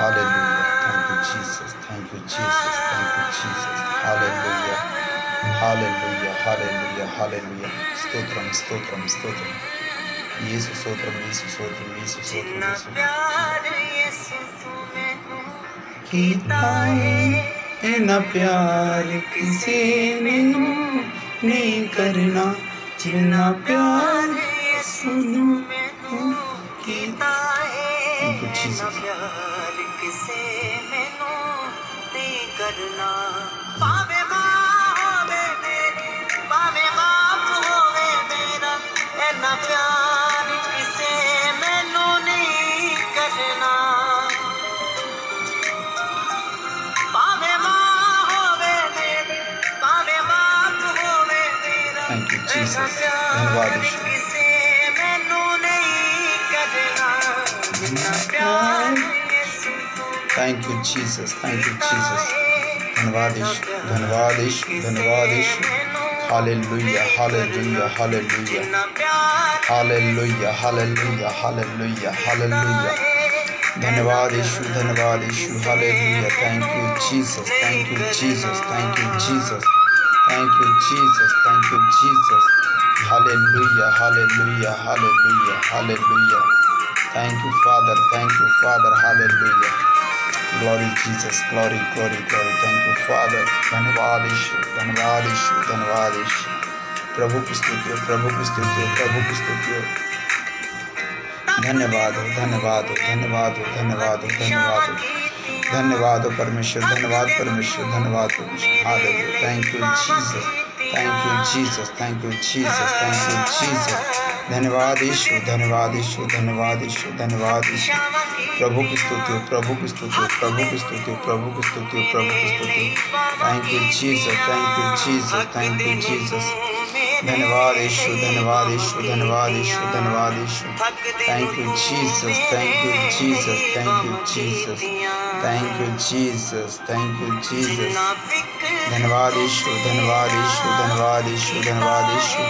Hallelujah. Thank you, Jesus. Thank you, Jesus. Thank you, Jesus. Hallelujah. Hallelujah. Hallelujah. Hallelujah. Stotram, stotram, stotram. यीशु स्तोत्रम, यीशु स्तोत्रम, यीशु स्तोत्रम, इतना प्यार किसी ने नहीं करना, जितना प्यार सुनो कीता है, प्यार किसी ने नहीं करना। पावे मां होवे मेरी, पावे बाप होवे मेरा, इतना प्यार किसी मैनू नहीं करना। पावे मां होवे मेरी, पावे बाप होवे मेरा, इतना प्यार किसी मैनू नहीं करना, जितना प्यार। Thank you, Jesus. Thank you, Jesus. धन्यवाद यीशु, धन्यवाद यीशु, धन्यवाद यीशु। Hallelujah, hallelujah, hallelujah, hallelujah, hallelujah, hallelujah, hallelujah. धन्यवाद यीशु, धन्यवाद यीशु, hallelujah. Thank you, Jesus. Thank you, Jesus. Thank you, Jesus. Thank you, Jesus. Thank you, Jesus. Hallelujah, hallelujah, hallelujah, hallelujah. Thank you, Father. Thank you, Father. Hallelujah. Glory Jesus, glory, glory, glory. Thank you, Father. धन्यवाद यीशु, धन्यवाद यीशु, धन्यवाद यीशु। प्रभु की स्तुति हो, प्रभु की स्तुति हो, प्रभु की स्तुति हो। धन्यवाद हो, धन्यवाद हो, धन्यवाद हो, धन्यवाद हो, धन्यवाद हो, धन्यवाद हो परमेश्वर, धन्यवाद परमेश्वर, धन्यवाद परमेश्वर। Hallelujah. Thank you, Jesus. Thank you, Jesus. Thank you, Jesus. Thank you, Jesus. धन्यवाद यीशु, धन्यवाद यीशु, धन्यवाद यीशु, धन्यवाद यीशु। प्रभु की स्तुति हो, प्रभु की स्तुति हो, प्रभु की स्तुति हो, प्रभु की स्तुति हो, प्रभु की स्तुति हो। Thank you Jesus, thank you Jesus, thank you Jesus. धन्यवाद यीशु, धन्यवाद यीशु, धन्यवाद यीशु, धन्यवाद यीशु। Thank you Jesus, thank you Jesus, thank you Jesus, thank you Jesus, thank you Jesus. धन्यवाद यीशु, धन्यवाद यीशु, धन्यवाद यीशु, धन्यवाद यीशु,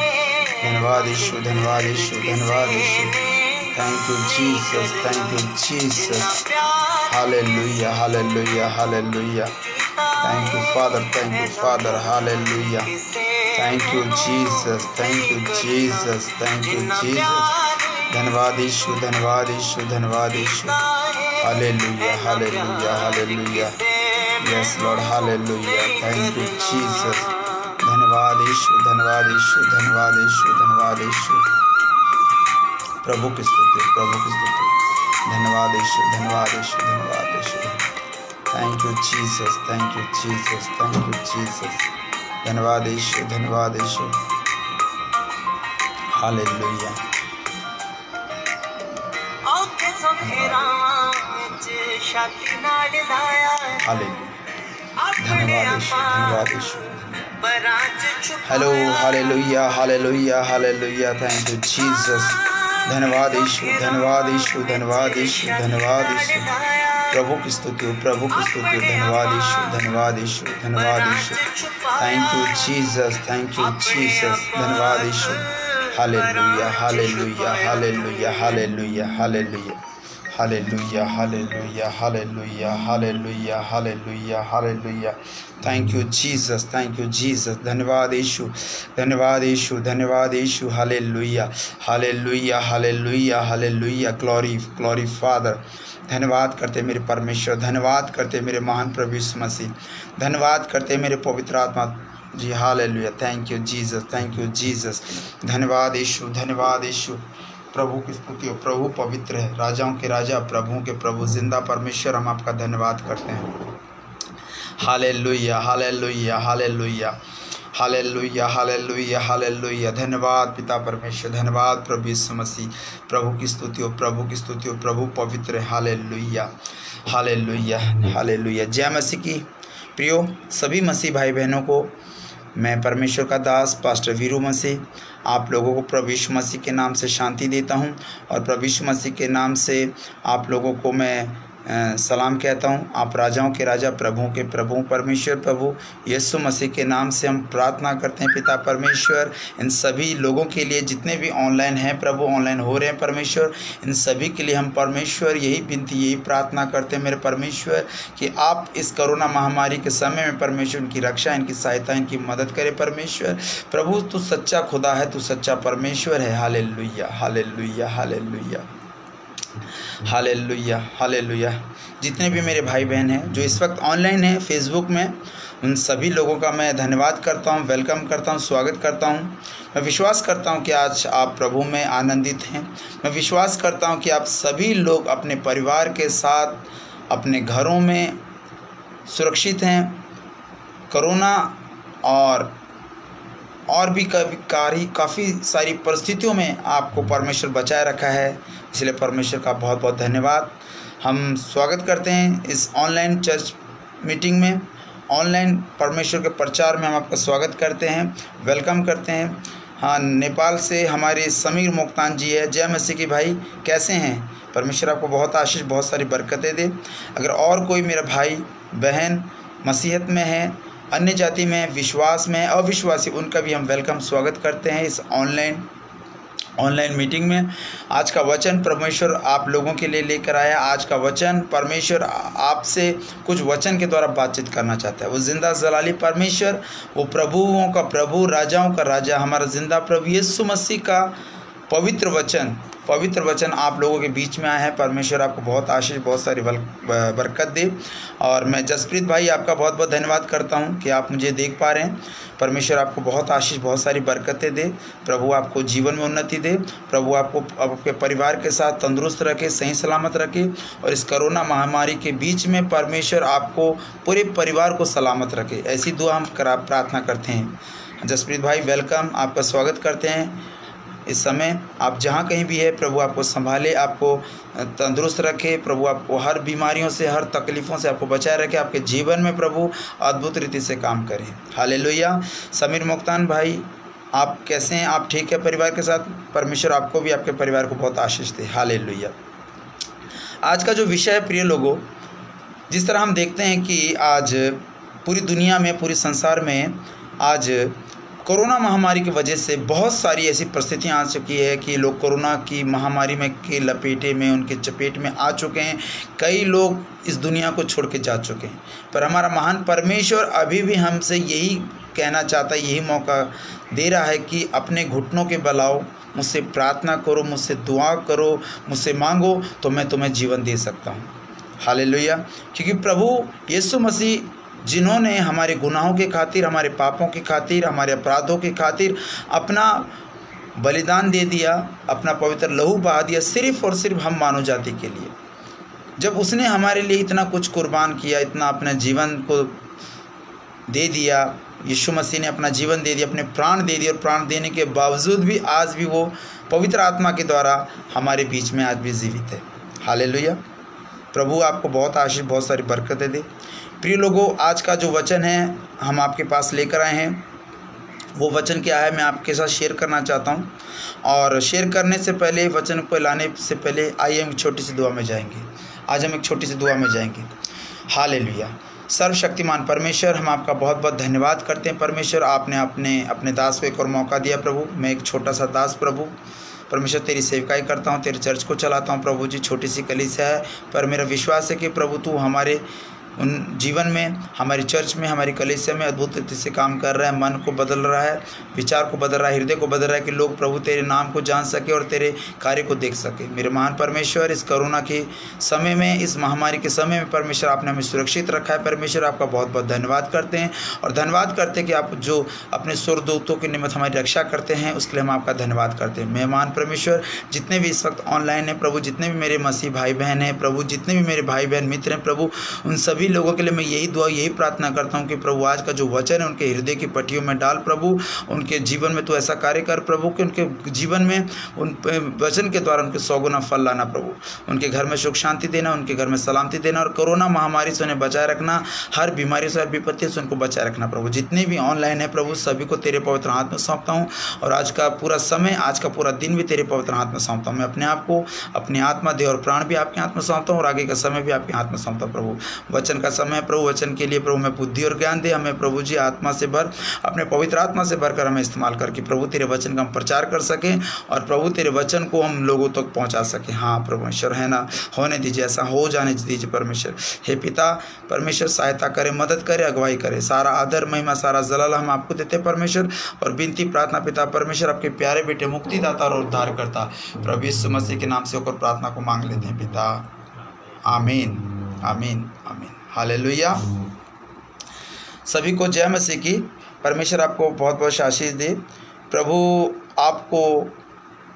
धन्यवाद यीशु, धन्यवाद यीशु, धन्यवाद यीशु। Thank you, Jesus. Thank you, Jesus. Hallelujah, hallelujah, hallelujah. Thank you, Father. Thank you, Father. Hallelujah. Thank you, Jesus. Thank you, Jesus. Thank you, Jesus. धन्यवाद यीशु, धन्यवाद यीशु, धन्यवाद यीशु। Hallelujah, hallelujah, hallelujah. Yes, Lord. Hallelujah. Thank you, Jesus. धन्यवाद यीशु, धन्यवाद यीशु, धन्यवाद यीशु, धन्यवाद यीशु। प्रभु की स्तुति, प्रभु की स्तुति। धन्यवाद यीशु, धन्यवाद यीशु, धन्यवाद यीशु। Thank you Jesus, thank you Jesus, thank you Jesus. धन्यवाद यीशु, धन्यवाद यीशु। हालेलुया। हालेलुया। धन्यवाद यीशु, धन्यवाद यीशु। Hello, hallelujah, hallelujah, hallelujah. Thank you Jesus. धन्यवाद यीशु, धन्यवाद यीशु, धन्यवाद यीशु, धन्यवाद यीशु। प्रभु की स्तुति हो, प्रभु की स्तुति हो। धन्यवाद यीशु, धन्यवाद यीशु, धन्यवाद यीशु। Thank you Jesus, thank you Jesus. धन्यवाद यीशु। Hallelujah, hallelujah, hallelujah, hallelujah, hallelujah, hallelujah, hallelujah, hallelujah, hallelujah, hallelujah, hallelujah. Thank you Jesus, thank you Jesus. धन्यवाद यीशु, धन्यवाद यीशु, धन्यवाद यीशु। Hallelujah, hallelujah, hallelujah, hallelujah. Glory, glory father. धन्यवाद करते मेरे परमेश्वर, धन्यवाद करते मेरे महान प्रभु यीशु मसीह, धन्यवाद करते मेरे पवित्र आत्मा जी। Hallelujah. Thank you Jesus, thank you Jesus. धन्यवाद यीशु, धन्यवाद यीशु। प्रभु की स्तुति हो, प्रभु पवित्र है, राजाओं के राजा, प्रभुओं के प्रभु, जिंदा परमेश्वर, हम आपका धन्यवाद करते हैं। Hallelujah, hallelujah, hallelujah, hallelujah, hallelujah, hallelujah. धन्यवाद पिता परमेश्वर, धन्यवाद प्रभु यीशु मसीह। प्रभु की स्तुति हो, प्रभु की स्तुति हो, प्रभु पवित्र है। Hallelujah, hallelujah, hallelujah. जय मसीह की। प्रियो सभी मसीह भाई बहनों को मैं परमेश्वर का दास पास्टर वीरू मसीह आप लोगों को प्रभु यीशु मसीह के नाम से शांति देता हूं और प्रभु यीशु मसीह के नाम से आप लोगों को मैं सलाम कहता हूँ। आप राजाओं के राजा, प्रभुओं के प्रभु, परमेश्वर प्रभु यीशु मसीह के नाम से हम प्रार्थना करते हैं। पिता परमेश्वर, इन सभी लोगों के लिए जितने भी ऑनलाइन हैं प्रभु, ऑनलाइन हो रहे हैं परमेश्वर, इन सभी के लिए हम परमेश्वर यही विनती, यही प्रार्थना करते हैं मेरे परमेश्वर कि आप इस कोरोना महामारी के समय में परमेश्वर इनकी रक्षा, इनकी सहायता, इनकी मदद करे परमेश्वर। प्रभु तू सच्चा खुदा है, तू सच्चा परमेश्वर है। Hallelujah, hallelujah, hallelujah, hallelujah, hallelujah. जितने भी मेरे भाई बहन हैं जो इस वक्त ऑनलाइन हैं फेसबुक में, उन सभी लोगों का मैं धन्यवाद करता हूं, वेलकम करता हूं, स्वागत करता हूं। मैं विश्वास करता हूं कि आज आप प्रभु में आनंदित हैं। मैं विश्वास करता हूं कि आप सभी लोग अपने परिवार के साथ अपने घरों में सुरक्षित हैं। कोरोना और भी काफ़ी सारी परिस्थितियों में आपको परमेश्वर बचाए रखा है, इसलिए परमेश्वर का बहुत बहुत धन्यवाद। हम स्वागत करते हैं इस ऑनलाइन चर्च मीटिंग में, ऑनलाइन परमेश्वर के प्रचार में हम आपका स्वागत करते हैं, वेलकम करते हैं। हाँ, नेपाल से हमारे समीर मोक्तान जी है। जय मसीह की भाई, कैसे हैं? परमेश्वर आपको बहुत आशीष, बहुत सारी बरकतें दे। अगर और कोई मेरा भाई बहन मसीहत में है, अन्य जाति में, विश्वास में, अविश्वासी, उनका भी हम वेलकम स्वागत करते हैं इस ऑनलाइन मीटिंग में। आज का वचन परमेश्वर आप लोगों के लिए लेकर आया। आज का वचन परमेश्वर आपसे कुछ वचन के द्वारा बातचीत करना चाहता है। वो जिंदा जलाली परमेश्वर, वो प्रभुओं का प्रभु, राजाओं का राजा, हमारा जिंदा प्रभु यीशु मसीह का पवित्र वचन आप लोगों के बीच में आया है। परमेश्वर आपको बहुत आशीष, बहुत सारी बरकत दे। और मैं जसप्रीत भाई आपका बहुत बहुत धन्यवाद करता हूं कि आप मुझे देख पा रहे हैं। परमेश्वर आपको बहुत आशीष, बहुत सारी बरकतें दे। प्रभु आपको जीवन में उन्नति दे। प्रभु आपको आपके परिवार के साथ तंदुरुस्त रखे, सही सलामत रखे। और इस कोरोना महामारी के बीच में परमेश्वर आपको, पूरे परिवार को सलामत रखे। ऐसी दुआ हम प्रार्थना करते हैं। जसप्रीत भाई वेलकम, आपका स्वागत करते हैं। इस समय आप जहाँ कहीं भी है, प्रभु आपको संभाले, आपको तंदुरुस्त रखे। प्रभु आपको हर बीमारियों से, हर तकलीफ़ों से आपको बचाए रखे। आपके जीवन में प्रभु अद्भुत रीति से काम करें। हालेलुया। समीर मोक्तान भाई, आप कैसे हैं? आप ठीक है परिवार के साथ? परमेश्वर आपको भी, आपके परिवार को बहुत आशीष दे। हालेलुया। आज का जो विषय है प्रिय लोगों, जिस तरह हम देखते हैं कि आज पूरी दुनिया में, पूरे संसार में आज कोरोना महामारी की वजह से बहुत सारी ऐसी परिस्थितियां आ चुकी है कि लोग कोरोना की महामारी में के लपेटे में, उनके चपेट में आ चुके हैं। कई लोग इस दुनिया को छोड़ के जा चुके हैं, पर हमारा महान परमेश्वर अभी भी हमसे यही कहना चाहता है, यही मौका दे रहा है कि अपने घुटनों के बल आओ, मुझसे प्रार्थना करो, मुझसे दुआ करो, मुझसे मांगो तो मैं तुम्हें जीवन दे सकता हूँ। हालेलुया। क्योंकि प्रभु यीशु मसीह, जिन्होंने हमारे गुनाहों के खातिर, हमारे पापों के खातिर, हमारे अपराधों के खातिर अपना बलिदान दे दिया, अपना पवित्र लहू बहा दिया, सिर्फ़ और सिर्फ हम मानव जाति के लिए। जब उसने हमारे लिए इतना कुछ कुर्बान किया, इतना अपने जीवन को दे दिया, यीशु मसीह ने अपना जीवन दे दिया, अपने प्राण दे दिए, और प्राण देने के बावजूद भी आज भी वो पवित्र आत्मा के द्वारा हमारे बीच में आज भी जीवित है। हालेलुया। प्रभु आपको बहुत आशीष, बहुत सारी बरकतें दे। प्रिय लोगों, आज का जो वचन है हम आपके पास लेकर आए हैं, वो वचन क्या है मैं आपके साथ शेयर करना चाहता हूँ। और शेयर करने से पहले, वचन को लाने से पहले, आइए हम एक छोटी सी दुआ में जाएंगे। आज हम एक छोटी सी दुआ में जाएंगे। हालेलुया। सर्वशक्तिमान परमेश्वर, हम आपका बहुत बहुत धन्यवाद करते हैं। परमेश्वर, आपने अपने दास को एक और मौका दिया। प्रभु, मैं एक छोटा सा दास प्रभु, परमेश्वर तेरी सेवकाई करता हूँ, तेरे चर्च को चलाता हूँ। प्रभु जी, छोटी सी कलीसिया है, पर मेरा विश्वास है कि प्रभु तू हमारे उन जीवन में, हमारी चर्च में, हमारी कलीसिया में अद्भुत रीति से काम कर रहा है। मन को बदल रहा है, विचार को बदल रहा है, हृदय को बदल रहा है कि लोग प्रभु तेरे नाम को जान सके और तेरे कार्य को देख सके। मेरे महान परमेश्वर, इस कोरोना के समय में, इस महामारी के समय में परमेश्वर आपने हमें सुरक्षित रखा है। परमेश्वर आपका बहुत बहुत धन्यवाद करते हैं, और धन्यवाद करते हैं कि आप जो अपने स्वर्गदूतों के निमित्त हमारी रक्षा करते हैं, उसके लिए हम आपका धन्यवाद करते हैं। मेरे महान परमेश्वर, जितने भी इस वक्त ऑनलाइन हैं प्रभु, जितने भी मेरे मसीह भाई बहन हैं प्रभु, जितने भी मेरे भाई बहन मित्र हैं प्रभु, उन सभी सभी लोगों के लिए मैं यही दुआ यही प्रार्थना करता हूँ कि प्रभु आज का जो वचन है उनके हृदय की पट्टियों में डाल प्रभु, उनके जीवन में तो ऐसा कार्य कर प्रभु कि उनके जीवन में उन वचन के द्वारा उनके 100 गुना फल लाना प्रभु, उनके घर में सुख शांति देना, उनके घर में सलामती देना, और कोरोना महामारी से उन्हें बचाए रखना, हर बीमारी से हर विपत्ति से उनको बचाए रखना प्रभु। जितने भी ऑनलाइन है प्रभु सभी को तेरे पवित्र हाथ में सौंपता हूँ, और आज का पूरा समय आज का पूरा दिन भी तेरे पवित्र हाथ में सौंपता हूँ। मैं अपने आप को, अपनी आत्मा, देह और प्राण भी आपके हाथ में सौंपता हूँ, और आगे का समय भी आपके हाथ में सौंपता हूँ प्रभु। वचन का समय है प्रभु, वचन के लिए प्रभु मैं बुद्धि और ज्ञान दे हमें प्रभु जी, आत्मा से भर, अपने पवित्र आत्मा से भरकर हमें इस्तेमाल करके प्रभु तेरे वचन का हम प्रचार कर सकें, और प्रभु तेरे वचन को हम लोगों तक पहुँचा सकें। हाँ परमेश्वर है ना, होने दीजिए, ऐसा हो जाने दीजिए परमेश्वर। हे पिता परमेश्वर सहायता करे, मदद करे, अगुवाई करे, सारा आदर महिमा सारा जलाल हम आपको देते परमेश्वर, और विनती प्रार्थना पिता परमेश्वर आपके प्यारे बेटे मुक्तिदाता और उद्धार करता प्रभु यीशु मसीह के नाम से होकर प्रार्थना को मांग लेते हैं पिता, आमीन आमीन आमीन। हालेलुया। सभी को जय मसीह की। परमेश्वर आपको बहुत बहुत आशीष दे। प्रभु आपको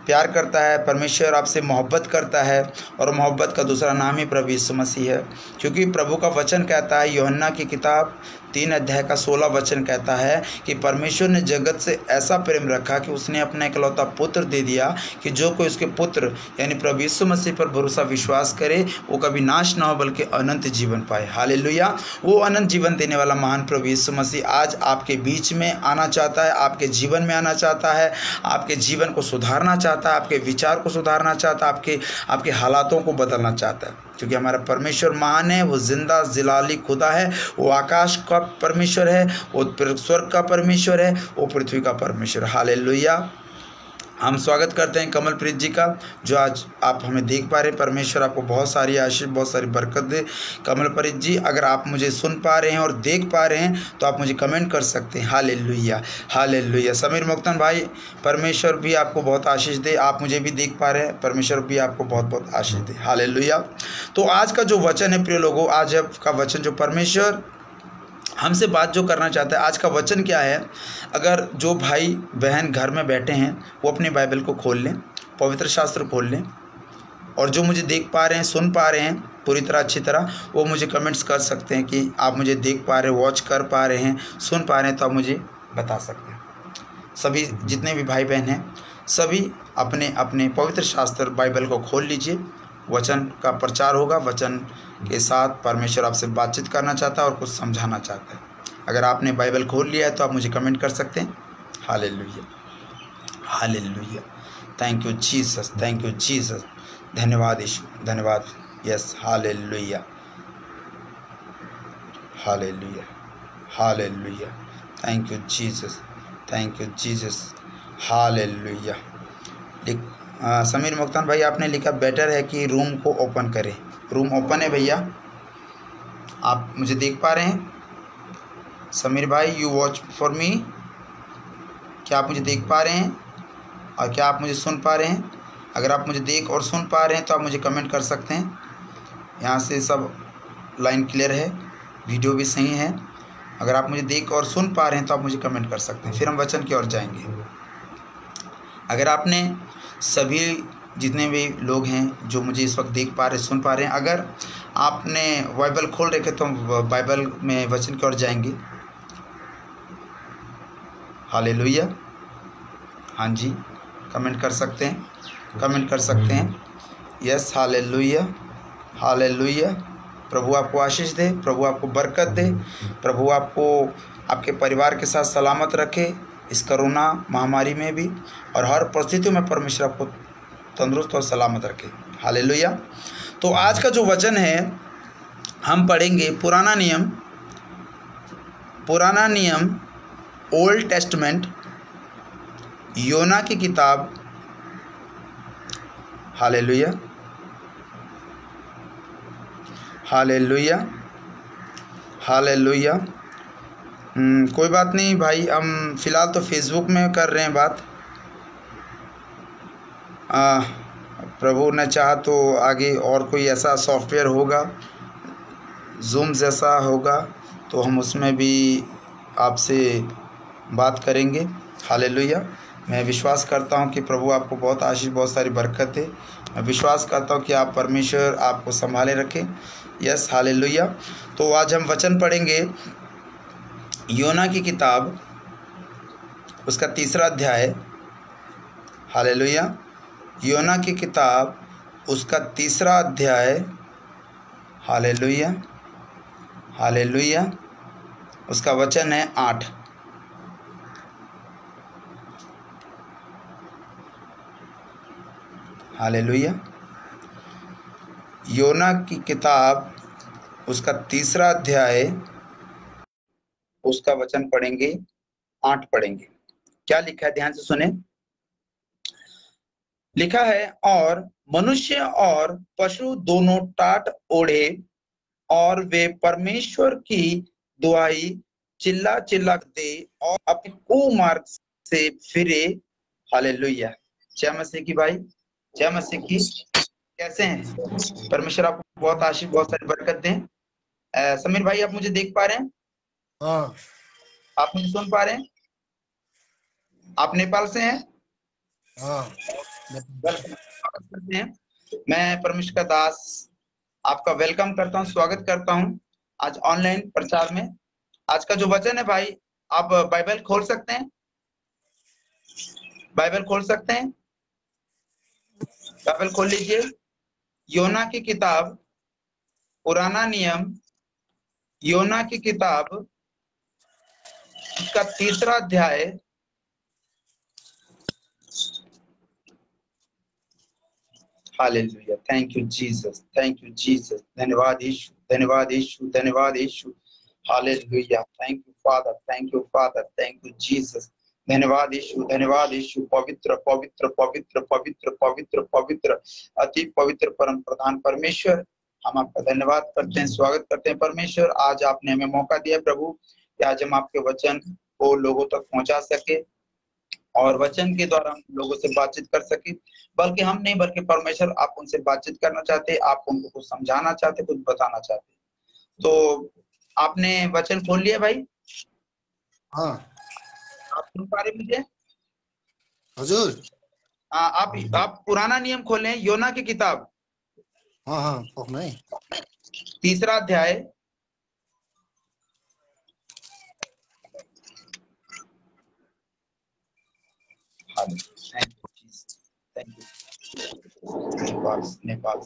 प्यार करता है, परमेश्वर आपसे मोहब्बत करता है, और मोहब्बत का दूसरा नाम ही प्रभु यीशु मसीह है, क्योंकि प्रभु का वचन कहता है, यूहन्ना की किताब 3 अध्याय का 16 वचन कहता है कि परमेश्वर ने जगत से ऐसा प्रेम रखा कि उसने अपना इकलौता पुत्र दे दिया, कि जो कोई उसके पुत्र यानी प्रभु यीशु मसीह पर भरोसा विश्वास करे वो कभी नाश ना हो बल्कि अनंत जीवन पाए। हालेलुया। वो अनंत जीवन देने वाला महान प्रभु यीशु मसीह आज आपके बीच में आना चाहता है, आपके जीवन में आना चाहता है, आपके जीवन को सुधारना चाहता है, आपके विचार को सुधारना चाहता है, आपके हालातों को बदलना चाहता है, क्योंकि हमारा परमेश्वर महान है, वो जिंदा जिलाली खुदा है, वो आकाश का परमेश्वर है, वो स्वर्ग का परमेश्वर है, वो पृथ्वी का परमेश्वर। हालेलुया। हम स्वागत करते हैं कमलप्रीत जी का, जो आज आप हमें देख पा रहे हैं। परमेश्वर आपको बहुत सारी आशीष बहुत सारी बरकत दे। कमलप्रीत जी अगर आप मुझे सुन पा रहे हैं और देख पा रहे हैं तो आप मुझे कमेंट कर सकते हैं। Hallelujah hallelujah. समीर मुक्तन भाई परमेश्वर भी आपको बहुत आशीष दे। आप मुझे भी देख पा रहे हैं, परमेश्वर भी आपको बहुत बहुत आशीष दे। हालेलुया। तो आज का जो वचन है प्रिय लोगों, आज का वचन जो परमेश्वर हमसे बात जो करना चाहता है, आज का वचन क्या है। अगर जो भाई बहन घर में बैठे हैं वो अपने बाइबल को खोल लें, पवित्र शास्त्र खोल लें, और जो मुझे देख पा रहे हैं सुन पा रहे हैं पूरी तरह अच्छी तरह, वो मुझे कमेंट्स कर सकते हैं कि आप मुझे देख पा रहे हैं, वॉच कर पा रहे हैं, सुन पा रहे हैं, तो आप मुझे बता सकते हैं। सभी जितने भी भाई बहन हैं सभी अपने अपने पवित्र शास्त्र बाइबल को खोल लीजिए। वचन का प्रचार होगा, वचन के साथ परमेश्वर आपसे बातचीत करना चाहता है और कुछ समझाना चाहता है। अगर आपने बाइबल खोल लिया है तो आप मुझे कमेंट कर सकते हैं। Hallelujah hallelujah. Thank you Jesus, thank you Jesus. धन्यवाद यीशु, धन्यवाद। Yes hallelujah hallelujah hallelujah. Thank you Jesus, thank you Jesus. Hallelujah. Sameer Muktan भाई आपने लिखा बेटर है कि रूम को ओपन करें। रूम ओपन है भैया, आप मुझे देख पा रहे हैं। समीर भाई यू वॉच फॉर मी, क्या आप मुझे देख पा रहे हैं और क्या आप मुझे सुन पा रहे हैं? अगर आप मुझे देख और सुन पा रहे हैं तो आप मुझे कमेंट कर सकते हैं। यहाँ से सब लाइन क्लियर है, वीडियो भी सही है। अगर आप मुझे देख और सुन पा रहे हैं तो आप मुझे कमेंट कर सकते हैं, फिर हम वचन की ओर जाएंगे। अगर आपने सभी जितने भी लोग हैं जो मुझे इस वक्त देख पा रहे सुन पा रहे हैं, अगर आपने बाइबल खोल रखे तो हम बाइबल में वचन की ओर जाएंगे। हालेलुया। हाँ जी, कमेंट कर सकते हैं, कमेंट कर सकते हैं। Yes hallelujah hallelujah. प्रभु आपको आशीष दे, प्रभु आपको बरकत दे, प्रभु आपको आपके परिवार के साथ सलामत रखे इस कोरोना महामारी में भी, और हर परिस्थितियों में परमेश्वर आपको तंदुरुस्त और सलामत रखे। हालेलुया। तो आज का जो वचन है हम पढ़ेंगे पुराना नियम ओल्ड टेस्टमेंट, योना की किताब। Hallelujah hallelujah hallelujah. कोई बात नहीं भाई, हम फ़िलहाल तो फेसबुक में कर रहे हैं बात। प्रभु ने चाहा तो आगे और कोई ऐसा सॉफ्टवेयर होगा, जूम जैसा होगा, तो हम उसमें भी आपसे बात करेंगे। हालेलुया। मैं विश्वास करता हूं कि प्रभु आपको बहुत आशीष बहुत सारी बरकत दे, मैं विश्वास करता हूँ कि आप परमेश्वर आपको संभाले रखे। Yes, hallelujah. तो आज हम वचन पढ़ेंगे योना की किताब, उसका 3रा अध्याय। हालेलुया। योना की किताब, उसका 3रा अध्याय। Hallelujah, hallelujah. उसका वचन है 8। हालेलुया। योना की किताब, उसका 3रा अध्याय, उसका वचन पढ़ेंगे 8 पढ़ेंगे। क्या लिखा है, ध्यान से सुने। लिखा है, और मनुष्य और पशु दोनों टाट ओढ़े और वे परमेश्वर की दुहाई चिल्ला चिल्ला दे और अपने कुमार्ग से फिरे। हालेलुया। जय मसीह की भाई, जय मसीह की। कैसे हैं? परमेश्वर आपको बहुत आशीष, बहुत सारी बरकत दें। समीर भाई, आप मुझे देख पा रहे हैं? हाँ। आप मुझे सुन पा रहे हैं? आप नेपाल से हैं? हाँ। करते हैं। मैं परमेश्वर का दास आपका वेलकम करता हूं, स्वागत करता हूं आज ऑनलाइन प्रचार में। आज का जो वचन है भाई, आप बाइबल खोल सकते हैं? बाइबल खोल सकते हैं? बाइबल खोल लीजिए। योना की किताब, पुराना नियम, योना की किताब, उसका 3रा अध्याय। Hallelujah. Thank you Jesus, thank you Jesus. धन्यवाद यीशु, धन्यवाद यीशु, धन्यवाद यीशु। Hallelujah. Thank you father, thank you father, thank you Jesus. धन्यवाद यीशु, धन्यवाद यीशु। पवित्र पवित्र पवित्र पवित्र पवित्र पवित्र, अति पवित्र परम प्रधान परमेश्वर, हम आपका धन्यवाद करते हैं, स्वागत करते हैं परमेश्वर। आज आपने हमें मौका दिया प्रभु कि आज हम आपके वचन को लोगों तक पहुंचा सके और वचन के द्वारा हम लोगों से बातचीत कर सके। बल्कि हम नहीं, बल्कि परमेश्वर आप उनसे बातचीत करना चाहते, आप उनको कुछ समझाना चाहते, कुछ बताना चाहते। तो आपने वचन खोल लिया भाई? हाँ। आप सुन पा रहे मुझे? हजुर। आप पुराना नियम खोलें, योना की किताब। हाँ हाँ, पक्ना है। 3रा अध्याय। नेपाल नेपाल।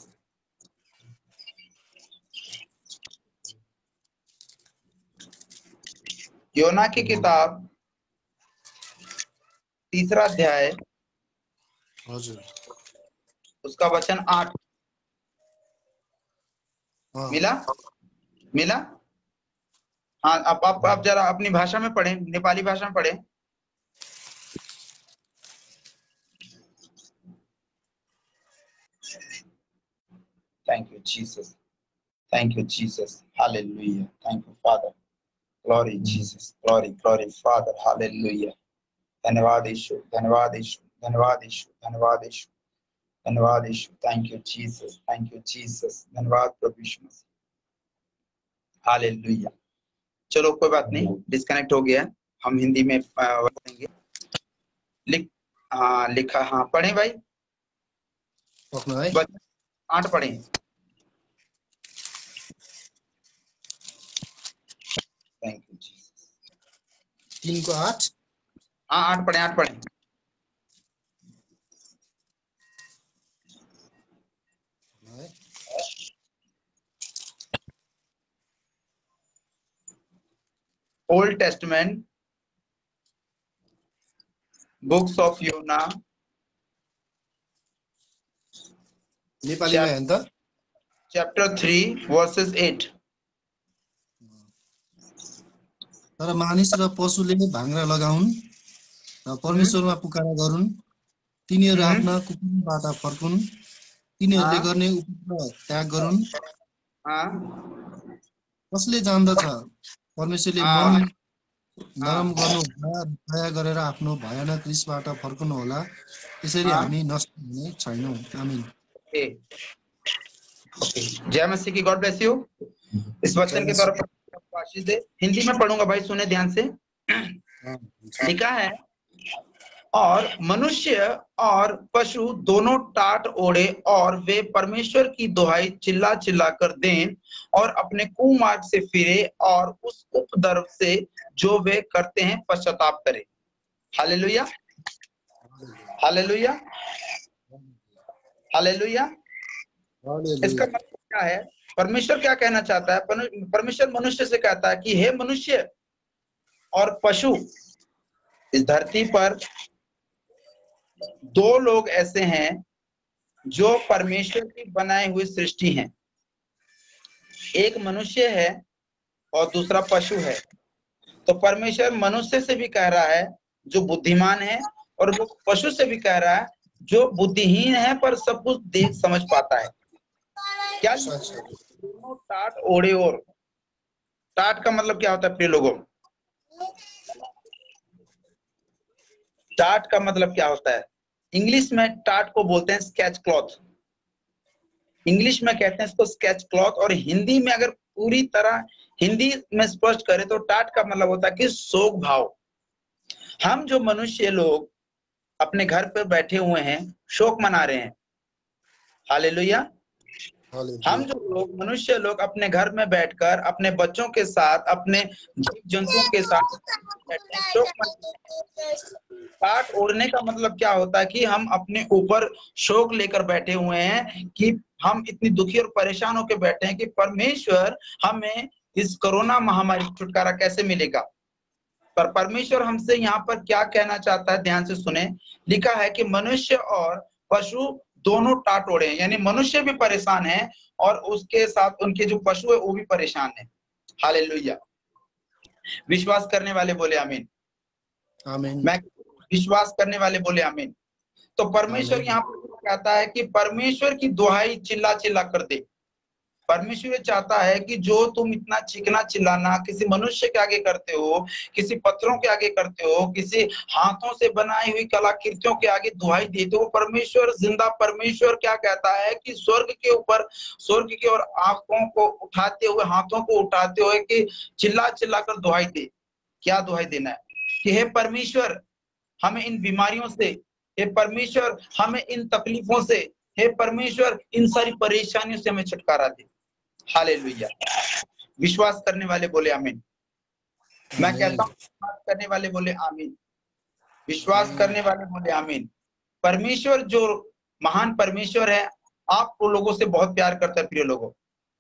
योना की किताब, 3रा अध्याय, हजुर। उसका वचन 8। हाँ। मिला? मिला? हाँ, आप जरा अपनी भाषा में पढ़ें, नेपाली भाषा में पढ़ें। Thank you, Jesus. Thank you, Jesus. Hallelujah. Thank you, Father. Glory, Jesus. Glory, glory, Father. Hallelujah. धन्यवाद यीशु, धन्यवाद यीशु, धन्यवाद यीशु, धन्यवाद यीशु, धन्यवाद यीशु। Thank you, Jesus. Thank you, Jesus. धन्यवाद प्रभु यीशु मसीह। हालेलुया। चलो, कोई बात नहीं, डिस्कनेक्ट हो गया। हम हिंदी में पढ़ेंगे। लिखा, हाँ पढ़ें भाई। पक्ना है। 8 पढ़ें। Thank you Jesus. 3 को 8। हाँ, 8 पढ़ें, 8 पढ़ें। Old Testament, books of Jonah, Nepali में है नि त? chapter 3 verses 8। तर मानिस र पशुले भाङ्रा लगाउन् र परमेश्वरमा पुकारा गरून्, तिनीहरू आफ्ना कुकर्मबाट फर्कुन्, तिनीहरूले गर्ने उपद्रव त्याग गरून्। कसले जान्दछ परमेश्वरले मन नरम गर्नु दया गरेर आफ्नो भयानक रिसबाट फर्कनु होला, त्यसरी हामी नष्ट हुने छैनौं। आमीन। जय मसीह की। God bless you. इस वचन के द्वारा आशीष दे। हिंदी में पढ़ूंगा भाई, सुने ध्यान से। लिखा है, और मनुष्य और पशु दोनों टाट ओढ़े और वे परमेश्वर की दुहाई चिल्ला चिल्ला कर दें और अपने कुमार्ग से फिरे और उस उपद्रव से जो वे करते हैं पश्चाताप करें। Hallelujah, hallelujah, hallelujah. इसका मतलब क्या है? परमेश्वर क्या कहना चाहता है? परमेश्वर मनुष्य से कहता है कि हे मनुष्य और पशु, इस धरती पर दो लोग ऐसे हैं जो परमेश्वर की बनाई हुई सृष्टि हैं। एक मनुष्य है और दूसरा पशु है। तो परमेश्वर मनुष्य से भी कह रहा है जो बुद्धिमान है, और वो पशु से भी कह रहा है जो बुद्धिहीन है पर सब कुछ देख समझ पाता है। क्या दोनों टाट ओढ़े? और टाट का मतलब क्या होता है प्रिय लोगों? टाट का मतलब क्या होता है? इंग्लिश में टाट को बोलते हैं स्केच क्लॉथ। इंग्लिश में कहते हैं इसको स्केच क्लॉथ, और हिंदी में अगर पूरी तरह हिंदी में स्पष्ट करें तो टाट का मतलब होता है कि शोक भाव। हम जो मनुष्य लोग अपने घर पर बैठे हुए हैं, शोक मना रहे हैं। हालेलुया। हम जो लोग मनुष्य लोग अपने घर में बैठकर अपने बच्चों के साथ, अपने जीव जंतुओं के साथ बैठते हैं, शोक मनाते हैं। टाट ओढ़ने का मतलब क्या होता है कि हम अपने ऊपर शोक लेकर बैठे हुए हैं, कि हम इतनी दुखी और परेशान होकर बैठे हैं कि परमेश्वर हमें इस कोरोना महामारी से छुटकारा कैसे मिलेगा। पर परमेश्वर हमसे यहाँ पर क्या कहना चाहता है, ध्यान से सुने। लिखा है कि मनुष्य और पशु दोनों टाट ओढ़े हैं, यानी मनुष्य भी परेशान है और उसके साथ उनके जो पशु है वो भी परेशान है। हालेलुया। विश्वास करने वाले बोले आमीन। आमीन। मैं विश्वास करने वाले बोले आमीन। तो परमेश्वर यहाँ पर कहता है कि परमेश्वर की दुहाई चिल्ला चिल्ला कर दे। परमेश्वर चाहता है कि जो तुम इतना चीखना चिल्लाना किसी मनुष्य के आगे करते हो, किसी पत्थरों के आगे करते हो, किसी हाथों से बनाई हुई कलाकृतियों के आगे दुहाई देते हो, परमेश्वर जिंदा परमेश्वर क्या कहता है कि स्वर्ग के ऊपर, स्वर्ग की ओर आंखों को उठाते हुए, हाथों को उठाते हुए कि चिल्ला चिल्ला कर दुहाई दे। क्या दुहाई देना है? कि हे परमेश्वर हमें इन बीमारियों से, हे परमेश्वर हमें इन तकलीफों से, हे परमेश्वर इन सारी परेशानियों से हमें छुटकारा दे। हालेलुया। विश्वास करने वाले बोले आमीन। मैं कहता हूँ विश्वास करने वाले बोले आमीन। विश्वास करने वाले बोले आमीन। परमेश्वर जो महान परमेश्वर है, आप लोगों से बहुत प्यार करता है प्रिय लोगों।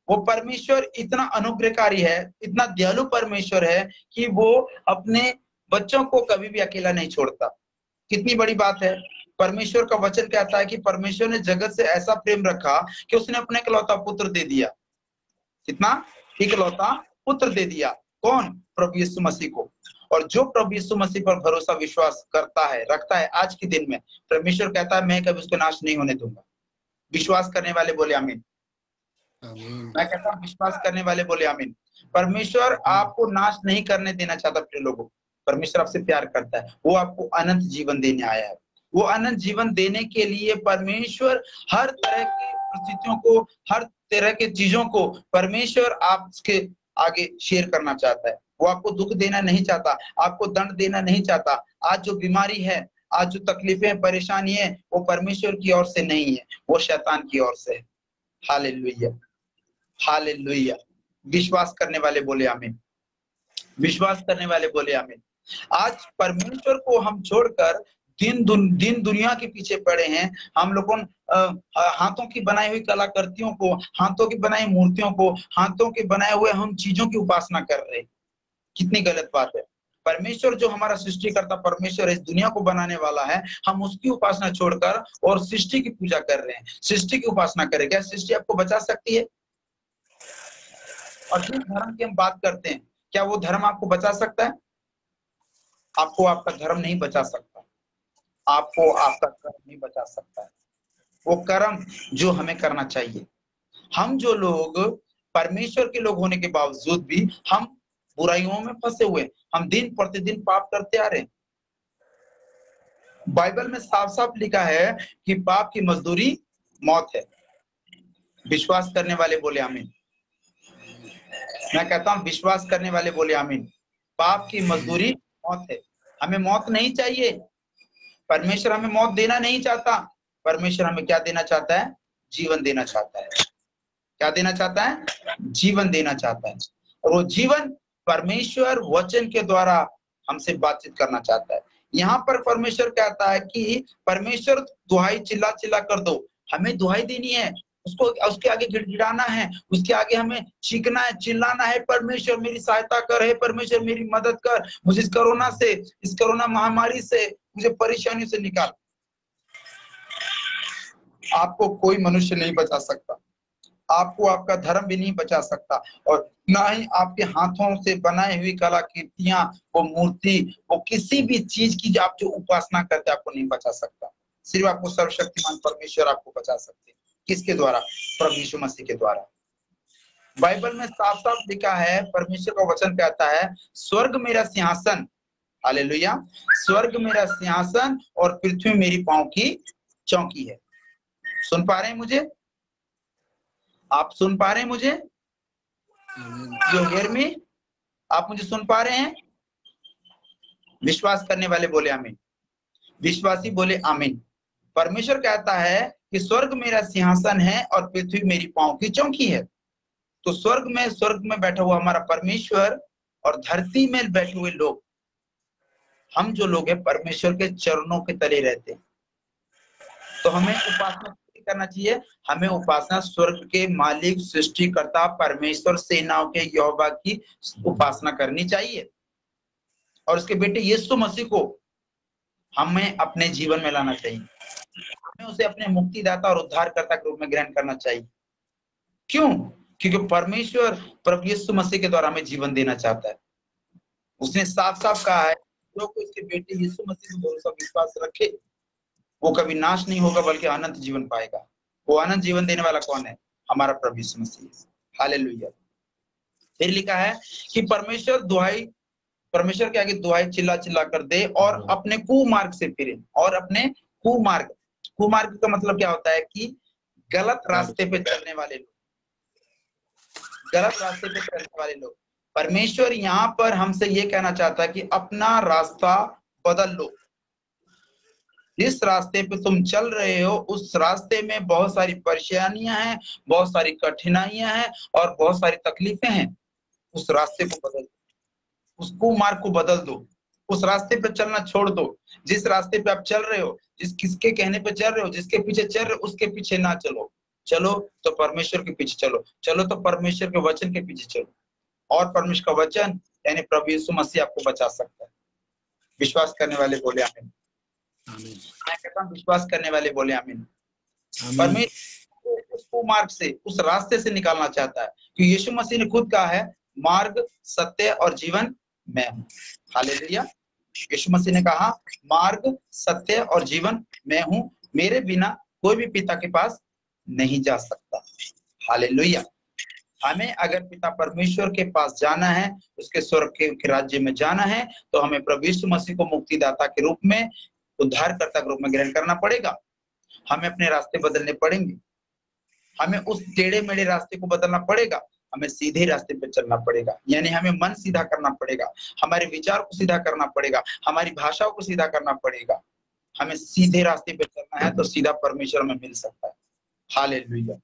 वो परमेश्वर इतना अनुग्रहकारी है, इतना दयालु परमेश्वर है कि वो अपने बच्चों को कभी भी अकेला नहीं छोड़ता। कितनी बड़ी बात है। परमेश्वर का वचन कहता है कि परमेश्वर ने जगत से ऐसा प्रेम रखा कि उसने अपने इकलौता पुत्र दे दिया। कितना? इकलौता पुत्र दे दिया। कौन? प्रभु यीशु मसीह को। और जो प्रभु यीशु मसीह पर भरोसा विश्वास करता है, रखता है, आज के दिन में परमेश्वर कहता है मैं कभी उसको नाश नहीं होने दूंगा। विश्वास करने वाले बोले आमीन। मैं कहता हूँ विश्वास करने वाले बोले आमीन। परमेश्वर आपको नाश नहीं करने देना चाहता प्रिय लोगों। परमेश्वर आपसे प्यार करता है, वो आपको अनंत जीवन देने आया है। वो अनंत जीवन देने के लिए परमेश्वर हर तरह की परिस्थितियों को, हर तरह के चीजों को परमेश्वर आपके आगे शेयर करना चाहता है। वो आपको दुख देना नहीं चाहता, आपको दंड देना नहीं चाहता। आज जो बीमारी है, आज जो तकलीफें परेशानी है, वो परमेश्वर की ओर से नहीं है, वो शैतान की ओर से है। Hallelujah, hallelujah. विश्वास करने वाले बोले आमीन। विश्वास करने वाले बोले आमीन। आज परमेश्वर को हम छोड़कर दिन दुनिया के पीछे पड़े हैं। हम लोगों हाथों की बनाई हुई कलाकृतियों को, हाथों की बनाई मूर्तियों को, हाथों के बनाए हुए हम चीजों की उपासना कर रहे हैं। कितनी गलत बात है। परमेश्वर जो हमारा सृष्टिकर्ता परमेश्वर इस दुनिया को बनाने वाला है, हम उसकी उपासना छोड़कर और सृष्टि की पूजा कर रहे हैं, सृष्टि की उपासना करें। क्या सृष्टि आपको बचा सकती है? और जिस धर्म की हम बात करते हैं, क्या वो धर्म आपको बचा सकता है? आपको आपका धर्म नहीं बचा सकता। आपको आपका कर्म नहीं बचा सकता है। वो कर्म जो हमें करना चाहिए। हम जो लोग परमेश्वर के लोग होने के बावजूद भी हम बुराइयों में फंसे हुए, हम दिन प्रतिदिन पाप करते आ रहे हैं। बाइबल में साफ साफ लिखा है कि पाप की मजदूरी मौत है। विश्वास करने वाले बोले आमीन। मैं कहता हूं विश्वास करने वाले बोले आमीन। पाप की मजदूरी मौत है। हमें मौत नहीं चाहिए। परमेश्वर हमें मौत देना नहीं चाहता, परमेश्वर हमें क्या देना चाहता है? जीवन देना चाहता है। क्या देना चाहता है? जीवन देना चाहता है। और वो जीवन परमेश्वर वचन के द्वारा हमसे बातचीत करना चाहता है। यहाँ पर परमेश्वर कहता है कि परमेश्वर दुहाई चिल्ला चिल्ला कर दो, हमें दुहाई देनी है, उसको उसके आगे गिड़गिड़ाना है, उसके आगे हमें चीखना है, चिल्लाना है, परमेश्वर मेरी सहायता कर, हे परमेश्वर मेरी मदद कर, मुझे इस कोरोना से, इस कोरोना महामारी से, मुझे परेशानी से निकाल। आपको कोई मनुष्य नहीं बचा सकता, आपको आपका धर्म भी नहीं बचा सकता, और ना ही आपके हाथों से बनाई हुई कलाकृतियां, वो मूर्ति, वो किसी भी चीज की जो आप जो उपासना करते आपको नहीं बचा सकता। सिर्फ आपको सर्वशक्तिमान परमेश्वर आपको बचा सकते हैं। किसके द्वारा? प्रभु यीशु मसीह के द्वारा। बाइबल में साफ साफ लिखा है, परमेश्वर का वचन कहता है, स्वर्ग मेरा सिंहासन, हालेलुया, स्वर्ग मेरा सिंहासन और पृथ्वी मेरी पांव की चौकी है। सुन पा रहे हैं मुझे? आप सुन पा रहे हैं मुझे? You hear me? आप मुझे सुन पा रहे हैं? विश्वास करने वाले बोले आमीन, विश्वासी बोले आमीन। परमेश्वर कहता है कि स्वर्ग मेरा सिंहासन है और पृथ्वी मेरी पांव की चौकी है। तो स्वर्ग में बैठा हुआ हमारा परमेश्वर और धरती में बैठे हुए लोग, हम जो लोग हैं परमेश्वर के चरणों के तले रहते हैं। तो हमें उपासना करना चाहिए, हमें उपासना स्वर्ग के मालिक, सृष्टिकर्ता, परमेश्वर, सेनाओं के यहोवा की उपासना करनी चाहिए। और उसके बेटे यीशु मसीह को हमें अपने जीवन में लाना चाहिए, हमें उसे अपने मुक्तिदाता और उद्धारकर्ता के रूप में ग्रहण करना चाहिए। क्यों? क्योंकि परमेश्वर प्रभु यीशु मसीह के द्वारा हमें जीवन देना चाहता है। उसने साफ साफ कहा है, जो कोई उसके बेटे यीशु मसीह में भरोसा विश्वास रखे वो कभी नाश नहीं होगा बल्कि अनंत जीवन पाएगा। वो अनंत जीवन देने वाला कौन है? हमारा प्रभु यीशु मसीह। हालेलुया। फिर लिखा है कि परमेश्वर के आगे दुहाई चिल्ला चिल्ला कर दे और अपने कुमार्ग से फिरे। और अपने कुमार्ग का मतलब क्या होता है? कि गलत रास्ते पे चलने वाले लोग, गलत रास्ते पे चलने वाले लोग। परमेश्वर यहाँ पर हमसे ये कहना चाहता है कि अपना रास्ता बदल लो। जिस रास्ते पे तुम चल रहे हो उस रास्ते में बहुत सारी परेशानियां हैं, बहुत सारी कठिनाइयां हैं और बहुत सारी तकलीफें हैं। उस रास्ते को बदल दो, उस कुमार्ग को बदल दो, उस रास्ते पे चलना छोड़ दो। जिस रास्ते पे आप चल रहे हो, किसके कहने पे चल रहे हो, जिसके पीछे चल रहे हो उसके पीछे ना चलो। चलो तो परमेश्वर के पीछे चलो, चलो तो परमेश्वर के वचन के पीछे चलो। और परमेश्वर का वचन यानी प्रभु यीशु मसीह आपको बचा सकता है। विश्वास करने वाले बोले आमीन। मैं कहता हूं विश्वास करने वाले बोले आमीन। परमेश्वर उस कुमार्ग से, उस रास्ते से निकालना चाहता है, क्योंकि यीशु मसीह ने खुद कहा है, मार्ग, सत्य और जीवन मैं हूं। हालेलुया। यीशु मसीह ने कहा, मार्ग, सत्य और जीवन मैं हूं, मेरे बिना कोई भी पिता के पास नहीं जा सकता। हालेलुया। हमें अगर पिता परमेश्वर के पास जाना है, उसके स्वर्ग के राज्य में जाना है, तो हमें प्रभु यीशु मसीह को मुक्तिदाता के रूप में, उद्धारकर्ता के रूप में ग्रहण करना पड़ेगा। हमें अपने रास्ते बदलने पड़ेंगे, हमें उस टेढ़े मेढ़े रास्ते को बदलना पड़ेगा, हमें सीधे रास्ते पे चलना पड़ेगा। यानी हमें मन सीधा करना पड़ेगा, हमारे विचार को सीधा करना पड़ेगा, हमारी भाषाओं को सीधा करना पड़ेगा। हमें सीधे रास्ते पे चलना है तो सीधा परमेश्वर में मिल सकता है। हालेलुया।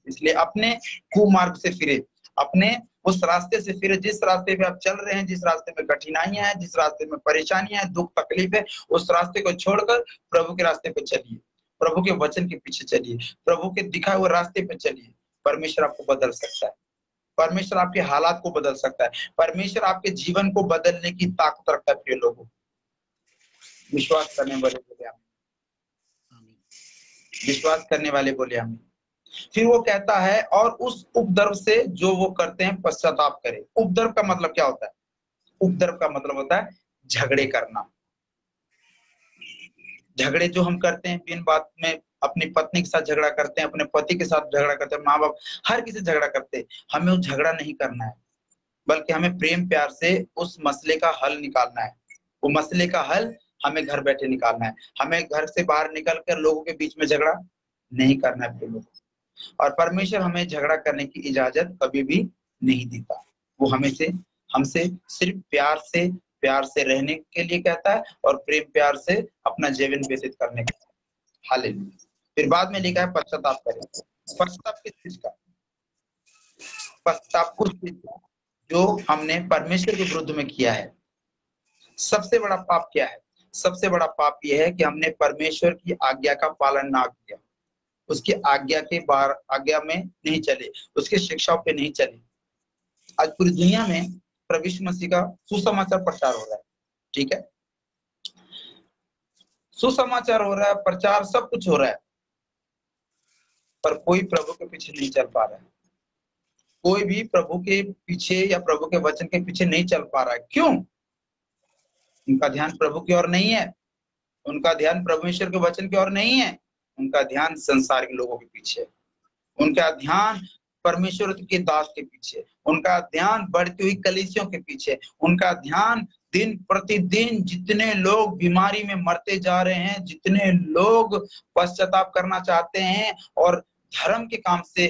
इसलिए अपने कुमार्ग से फिरे, अपने उस रास्ते से फिरे जिस रास्ते पे आप चल रहे हैं, जिस रास्ते में कठिनाइयां हैं, जिस रास्ते में परेशानियां हैं, दुख तकलीफ है, उस रास्ते को छोड़कर प्रभु के रास्ते पे चलिए, प्रभु के वचन के पीछे चलिए, प्रभु के दिखाए हुए रास्ते पे चलिए। परमेश्वर आपको बदल सकता है, परमेश्वर आपके हालात को बदल सकता है, परमेश्वर आपके जीवन को बदलने की ताकत रखता है। प्रिय लोगों, विश्वास करने वाले बोले आमीन, विश्वास करने वाले बोले आमीन। फिर वो कहता है, और उस उपद्रव से जो वो करते हैं पश्चाताप करे। उपद्रव का मतलब क्या होता है? उपद्रव का मतलब होता है झगड़े करना। झगड़े जो हम करते हैं बिन बात में, अपनी पत्नी के साथ झगड़ा करते हैं, अपने पति के साथ झगड़ा करते हैं, माँ बाप हर किसी झगड़ा करते हैं। हमें वो झगड़ा नहीं करना है, बल्कि हमें प्रेम प्यार से उस मसले का हल निकालना है। वो मसले का हल हमें घर बैठे निकालना है। हमें घर से बाहर निकल कर लोगों के बीच में झगड़ा नहीं करना है प्रिय लोगों। और परमेश्वर हमें झगड़ा करने की इजाजत कभी भी नहीं देता। वो हमसे सिर्फ प्यार से प्यार से रहने के लिए कहता है और प्रेम प्यार से अपना जीवन व्यतीत करने का। हालेलुया। फिर बाद में लिखा है पश्चाताप करें। पश्चाताप किस चीज का? पश्चाताप उस चीज का जो हमने परमेश्वर के विरुद्ध में किया है। सबसे बड़ा पाप क्या है? सबसे बड़ा पाप यह है कि हमने परमेश्वर की आज्ञा का पालन ना किया, उसकी आज्ञा के बाहर आज्ञा में नहीं चले, उसके शिक्षाओं पे नहीं चले। आज पूरी दुनिया में प्रभु यीशु मसीह का सुसमाचार प्रचार हो रहा है, ठीक है, सुसमाचार हो रहा है, प्रचार सब कुछ हो रहा है, पर कोई प्रभु के पीछे नहीं चल पा रहा है। कोई भी प्रभु के पीछे या प्रभु के वचन के पीछे नहीं चल पा रहा है। क्यों? उनका ध्यान प्रभु की ओर नहीं है, उनका ध्यान परमेश्वर के वचन की ओर नहीं है, उनका ध्यान संसार के लोगों के पीछे, उनका ध्यान परमेश्वर के दास के पीछे, उनका ध्यान बढ़ती हुई कलीसियों के पीछे, उनका ध्यान दिन प्रतिदिन जितने लोग बीमारी में मरते जा रहे हैं, जितने लोग पश्चाताप करना चाहते हैं और धर्म के काम से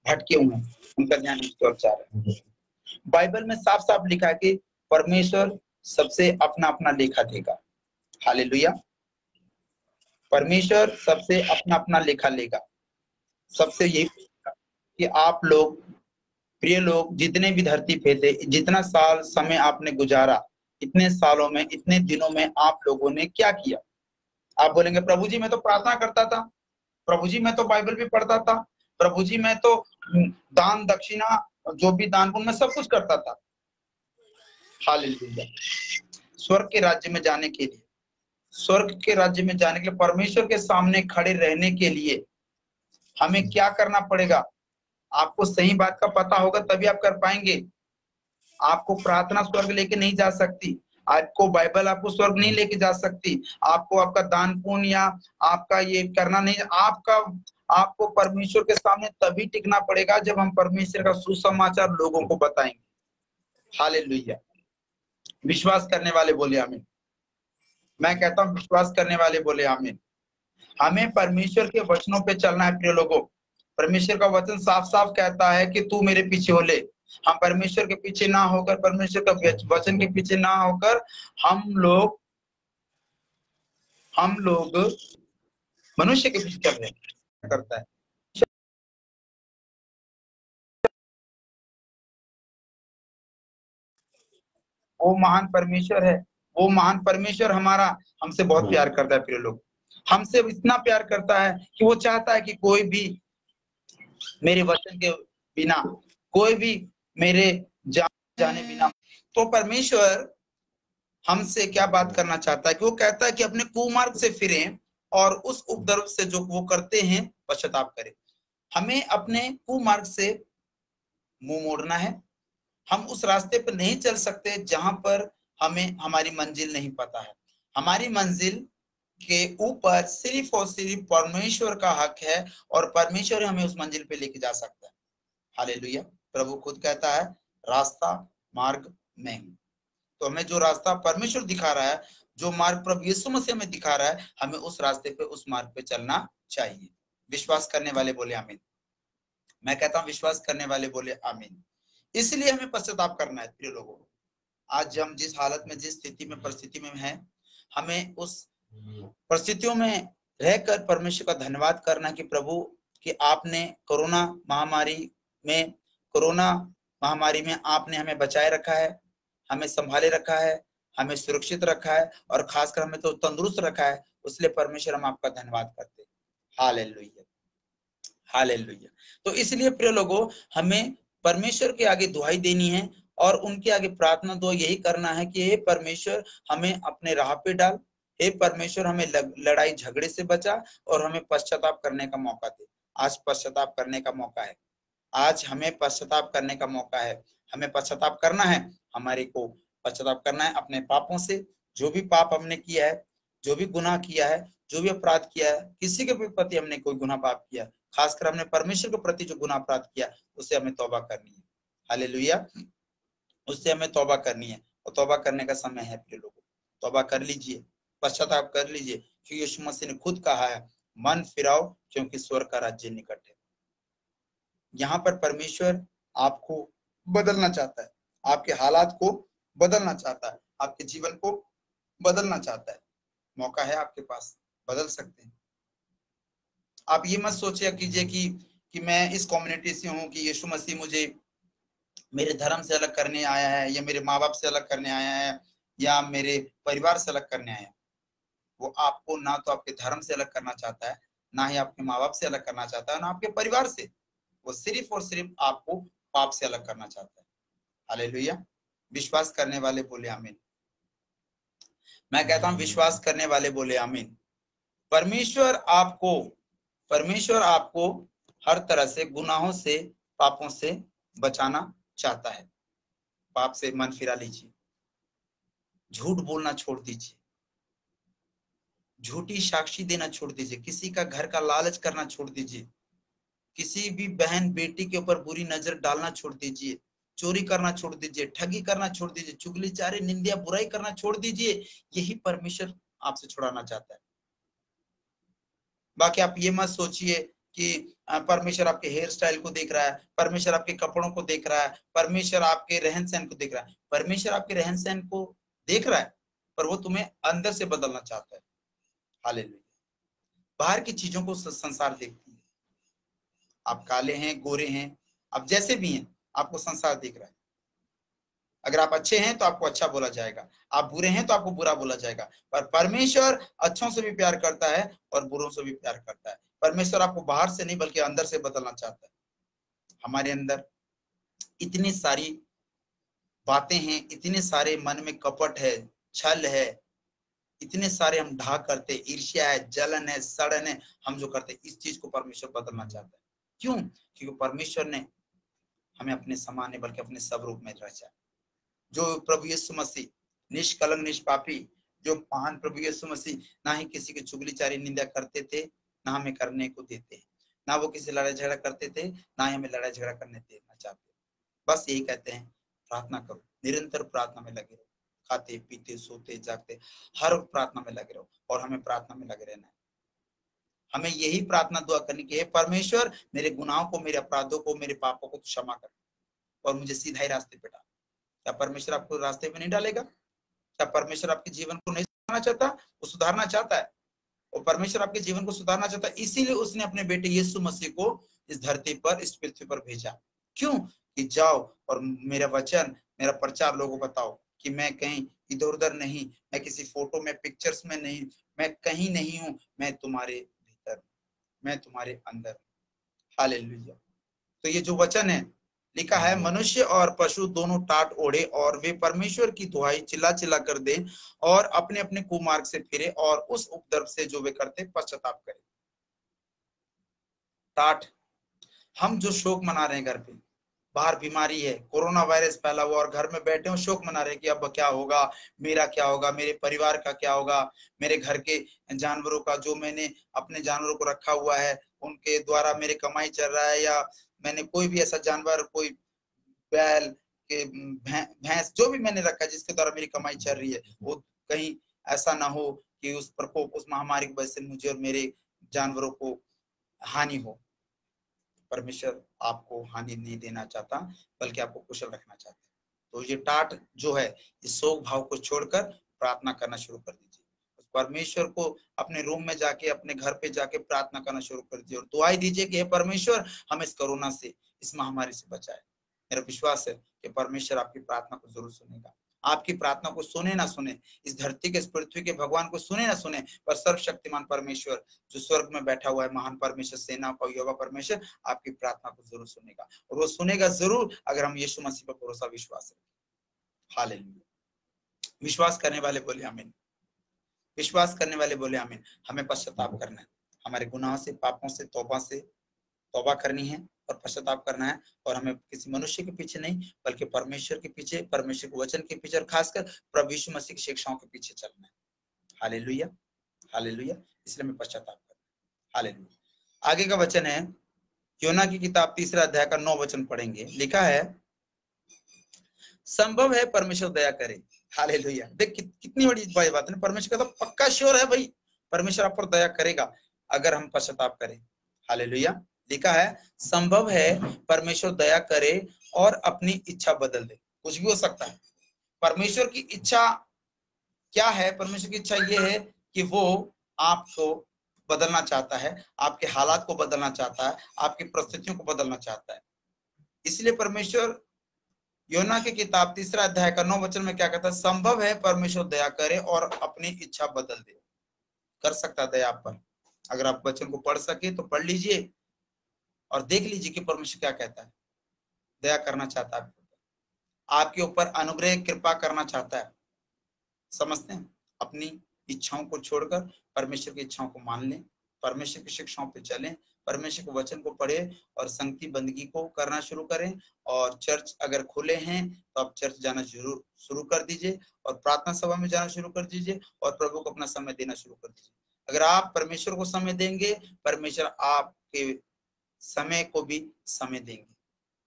भटके हुए हैं, उनका ध्यान इसकी ओर जा रहा है। बाइबल में साफ साफ लिखा है कि परमेश्वर सबसे अपना अपना लेखा देगा। हालेलुया। परमेश्वर सबसे अपना अपना लेखा लेगा। सबसे यही कि आप लोग, प्रिय लोग, जितने भी धरती पे थे, जितना साल समय आपने गुजारा, इतने सालों में, इतने दिनों में आप लोगों ने क्या किया? आप बोलेंगे प्रभु जी मैं तो प्रार्थना करता था, प्रभु जी मैं तो बाइबल भी पढ़ता था, प्रभु जी मैं तो दान दक्षिणा जो भी दान पुण्य मैं सब कुछ करता था। हालेलुया। स्वर्ग के राज्य में जाने के लिए, स्वर्ग के राज्य में जाने के लिए, परमेश्वर के सामने खड़े रहने के लिए हमें क्या करना पड़ेगा? आपको सही बात का पता होगा तभी आप कर पाएंगे। आपको प्रार्थना स्वर्ग लेके नहीं जा सकती, आपको बाइबल आपको स्वर्ग नहीं लेके जा सकती, आपको आपका दान पुण्य या आपका ये करना नहीं, आपको परमेश्वर के सामने तभी टिकना पड़ेगा जब हम परमेश्वर का सुसमाचार लोगों को बताएंगे। हालेलुया। विश्वास करने वाले बोले आमीन। मैं कहता हूं विश्वास करने वाले बोले आमीन। हमें परमेश्वर के वचनों पे चलना है प्रिय लोगों। परमेश्वर का वचन साफ साफ कहता है कि तू मेरे पीछे हो ले। हम परमेश्वर के पीछे ना होकर, परमेश्वर का वचन के पीछे ना होकर हम लोग मनुष्य के पीछे चल रहे हैं। करता है वो महान परमेश्वर है, वो महान परमेश्वर हमारा हमसे बहुत प्यार करता है प्रिय लोग। हमसे इतना प्यार करता है कि वो चाहता है कि कोई भी मेरे वचन के बिना, कोई भी मेरे जाने बिना। तो परमेश्वर हमसे क्या बात करना चाहता है कि वो कहता है कि अपने कुमार्ग से फिरें और उस उपद्रव से जो वो करते हैं पश्चाताप करें। हमें अपने कुमार्ग से मुंह मोड़ना है। हम उस रास्ते पर नहीं चल सकते जहां पर हमें हमारी मंजिल नहीं पता है। हमारी मंजिल के ऊपर सिर्फ और सिर्फ परमेश्वर का हक है और परमेश्वर हमें उस मंजिल पे लेके जा सकता है। हालेलुया। प्रभु खुद कहता है रास्ता मार्ग मैं हूं। तो हमें जो रास्ता परमेश्वर दिखा रहा है, जो मार्ग प्रभु यीशु मसीह हमें दिखा रहा है, हमें उस रास्ते पे, उस मार्ग पे चलना चाहिए। विश्वास करने वाले बोले आमीन। मैं कहता हूं विश्वास करने वाले बोले आमीन। इसलिए हमें पश्चाताप करना है प्रिय लोगों। आज हम जिस हालत में, जिस स्थिति में, परिस्थिति में हैं, हमें उस परिस्थितियों में रहकर परमेश्वर का धन्यवाद करना कि प्रभु कि आपने कोरोना महामारी में आपने हमें बचाए रखा है, हमें संभाले रखा है, हमें सुरक्षित रखा है और खासकर हमें तो तंदुरुस्त रखा है। इसलिए परमेश्वर हम आपका धन्यवाद करते हैं। Hallelujah, hallelujah. तो इसलिए प्रिय लोगों, हमें परमेश्वर के आगे दुहाई देनी है और उनके आगे प्रार्थना दुआ यही करना है कि हे परमेश्वर हमें अपने राह पे डाल, हे परमेश्वर हमें लड़ाई झगड़े से बचा और हमें पश्चाताप करने का मौका दे। आज पश्चाताप करने का मौका है, आज हमें पश्चाताप करने का मौका है। हमें पश्चाताप करना है, हमारे को पश्चाताप करना है अपने पापों से। जो भी पाप हमने किया है, जो भी गुनाह किया है, जो भी अपराध किया है, किसी के भी प्रति हमने कोई गुनाह पाप किया, खासकर हमने परमेश्वर के प्रति जो गुनाह अपराध किया, उससे हमें तौबा करनी है। हालेलुया। उससे हमें तौबा करनी है और तौबा करने का समय है प्रिय लोगों। तौबा कर लीजिए, पश्चाताप कर लीजिए, क्योंकि यीशु मसीह ने खुद कहा है मन फिराओ क्योंकि स्वर्ग का राज्य निकट है। यहाँ पर परमेश्वर आपको बदलना चाहता है, आपके हालात को बदलना चाहता है, आपके जीवन को बदलना चाहता है। मौका है आपके पास, बदल सकते हैं। आप ये मत सोचिए कीजिए कि मैं इस कम्युनिटी से हूं, कि यीशु मसीह मुझे मेरे धर्म से अलग करने आया है, या मेरे माँ बाप से अलग करने आया है, या मेरे परिवार से अलग करने आया है। वो आपको ना तो आपके धर्म से अलग करना चाहता है, ना ही आपके माँ बाप से अलग करना चाहता है, ना आपके परिवार से। वो सिर्फ और सिर्फ आपको पाप से अलग करना चाहता है। हालेलुया। विश्वास करने वाले बोले आमीन। मैं कहता हूं विश्वास करने वाले बोले आमीन। परमेश्वर आपको हर तरह से गुनाहों से, पापों से बचाना चाहता है। पाप से मन फिरा लीजिए, झूठ बोलना छोड़ दीजिए, झूठी साक्षी देना छोड़ दीजिए, किसी का घर का लालच करना छोड़ दीजिए, किसी भी बहन बेटी के ऊपर बुरी नजर डालना छोड़ दीजिए, चोरी करना छोड़ दीजिए, ठगी करना छोड़ दीजिए, चुगलीचारी, निंदा, बुराई करना छोड़ दीजिए। यही परमेश्वर आपसे छुड़ाना चाहता है। बाकी आप ये मत सोचिए कि परमेश्वर आपके हेयर स्टाइल को देख रहा है, परमेश्वर आपके कपड़ों को देख रहा है, परमेश्वर आपके रहन सहन को देख रहा है। परमेश्वर आपके रहन सहन को देख रहा है, पर वो तुम्हें अंदर से बदलना चाहता है। हालेलुया। बाहर की चीजों को संसार देखती है। आप काले हैं, गोरे हैं, आप जैसे भी हैं, आपको संसार देख रहा है। अगर आप अच्छे हैं तो आपको अच्छा बोला जाएगा, आप बुरे हैं तो आपको बुरा बोला जाएगा। पर परमेश्वर अच्छों से भी प्यार करता है और बुरों से भी प्यार करता है। परमेश्वर आपको बाहर से नहीं बल्कि अंदर से बदलना चाहता है। हमारे अंदर इतनी सारी बातें हैं, इतने सारे मन में कपट है, छल है, इतने सारे हम ढा करते, ईर्ष्या है, जलन है, सड़न है, हम जो करते, इस चीज को परमेश्वर बदलना चाहता है। क्यों? क्योंकि परमेश्वर ने हमें अपने समान नहीं बल्कि अपने स्वरूप में रचा। जो प्रभु यीशु मसीह निष्कलंक निष्पापी, जो महान प्रभु यीशु मसीह ना ही किसी की चुगलीचारी निंदा करते थे, ना हमें करने को देते, ना वो किसी लड़ाई झगड़ा करते थे, ना ही हमें लड़ाई झगड़ा करने देना चाहते। बस यही कहते हैं, प्रार्थना करो, निरंतर प्रार्थना में लगे रहो, खाते पीते सोते जागते हर प्रार्थना में लगे रहो, और हमें प्रार्थना में लगे रहना है। हमें यही प्रार्थना दुआ करनी कि हे परमेश्वर, मेरे गुनाहों को, मेरे अपराधों को, मेरे पापों को क्षमा कर और मुझे सीधा ही रास्ते पे डाल। क्या परमेश्वर आपको रास्ते में नहीं डालेगा? क्या परमेश्वर आपके जीवन को नहीं सुधारना चाहता? वो सुधारना चाहता है, और परमेश्वर आपके जीवन को सुधारना चाहता है। इसीलिए उसने अपने बेटे यीशु मसीह को इस धरती पर, इस पृथ्वी पर भेजा। क्यों? कि जाओ और मेरा वचन, मेरा प्रचार लोगों को बताओ कि मैं कहीं इधर उधर नहीं, मैं किसी फोटो में, पिक्चर्स में नहीं, मैं कहीं नहीं हूं, मैं तुम्हारे भीतर, मैं तुम्हारे अंदर। हालेलुया। तो ये जो वचन है, लिखा है, मनुष्य और पशु दोनों टाट ओढ़े और वे परमेश्वर की दुहाई चिल्ला चिल्ला कर दे और अपने अपने कुमार्ग से फिरे और उस उपद्रव से जो वे करते पश्चाताप करें। टाट, हम जो शोक मना रहे हैं घर पे, बाहर बीमारी है, कोरोना वायरस फैला हुआ, और घर में बैठे हो शोक मना रहे हैं कि अब क्या होगा, मेरा क्या होगा, मेरे परिवार का क्या होगा, मेरे घर के जानवरों का, जो मैंने अपने जानवरों को रखा हुआ है उनके द्वारा मेरे कमाई चल रहा है, या मैंने कोई भी ऐसा जानवर, कोई बैल के, भैंस, जो भी मैंने रखा जिसके द्वारा मेरी कमाई चल रही है, वो कहीं ऐसा ना हो कि उस प्रकोप, उस महामारी की वजह से मुझे और मेरे जानवरों को हानि हो। परमेश्वर आपको हानि नहीं देना चाहता बल्कि आपको कुशल रखना चाहता है। तो ये टाट जो है, इस शोक भाव को छोड़कर प्रार्थना करना शुरू कर दीजिए। परमेश्वर को अपने रूम में जाके, अपने घर पे जाके प्रार्थना करना शुरू कर दीजिए और दुआई दीजिए कि हे परमेश्वर, हम इस कोरोना से, इस महामारी से बचाए। मेरा विश्वास है कि परमेश्वर आपकी प्रार्थना को जरूर सुनेगा। आपकी प्रार्थना को सुने ना सुने, इस धरती के, इस पृथ्वी के भगवान को सुने ना सुने, पर सर्वशक्तिमान परमेश्वर जो स्वर्ग में बैठा हुआ है, महान परमेश्वर, सेना का यहोवा परमेश्वर, आपकी प्रार्थना को जरूर सुनेगा, और वो सुनेगा जरूर अगर हम यीशु मसीह पर भरोसा विश्वास रखें। हालेलुया। विश्वास करने वाले बोले आमीन। विश्वास करने वाले बोले आमीन। हमें पश्चाताप करना है, हमारे गुनाहों से, पापों से तौबा करनी है और पश्चाताप करना है, और हमें किसी मनुष्य के पीछे नहीं बल्कि परमेश्वर के पीछे, परमेश्वर के वचन के पीछे, और खासकर प्रभु यीशु मसीह की शिक्षाओं के पीछे चलना है। Hallelujah, hallelujah. इसलिए हमें पश्चाताप करना है। हालेलुया। आगे का वचन है, योना की किताब 3 अध्याय का 9 वचन पढ़ेंगे। लिखा है, संभव है परमेश्वर दया करे। हालेलुया। देख कितनी बड़ी बात है। परमेश्वर का तो पक्का श्योर है भाई, परमेश्वर आप पर दया करेगा अगर हम पश्चाताप करें। हालेलुया। लिखा है, संभव है परमेश्वर दया करे और अपनी इच्छा बदल दे। कुछ भी हो सकता है, परमेश्वर की इच्छा क्या है? परमेश्वर की इच्छा ये है कि वो आपको बदलना चाहता है, आपके हालात को बदलना चाहता है, आपकी परिस्थितियों को बदलना चाहता है। इसलिए परमेश्वर योना की किताब 3 अध्याय का 9 वचन में क्या कहता है? संभव है परमेश्वर दया करे और अपनी इच्छा बदल दे। कर सकता है दया आप पर। अगर आप वचन को पढ़ सके तो पढ़ लीजिए और देख लीजिए कि परमेश्वर क्या कहता है। दया करना चाहता है आपके ऊपर, अनुग्रह कृपा करना चाहता है। समझते हैं? अपनी इच्छाओं को छोड़कर परमेश्वर की इच्छाओं को मान लें, परमेश्वर की शिक्षाओं पे चलें, परमेश्वर के वचन को पढ़े और संगति बंदगी को करना शुरू करें। और चर्च अगर खुले हैं तो आप चर्च जाना जरूर शुरू कर दीजिए और प्रार्थना सभा में जाना शुरू कर दीजिए और प्रभु को अपना समय देना शुरू कर दीजिए। अगर आप परमेश्वर को समय देंगे, परमेश्वर आपके समय को भी समय देंगे।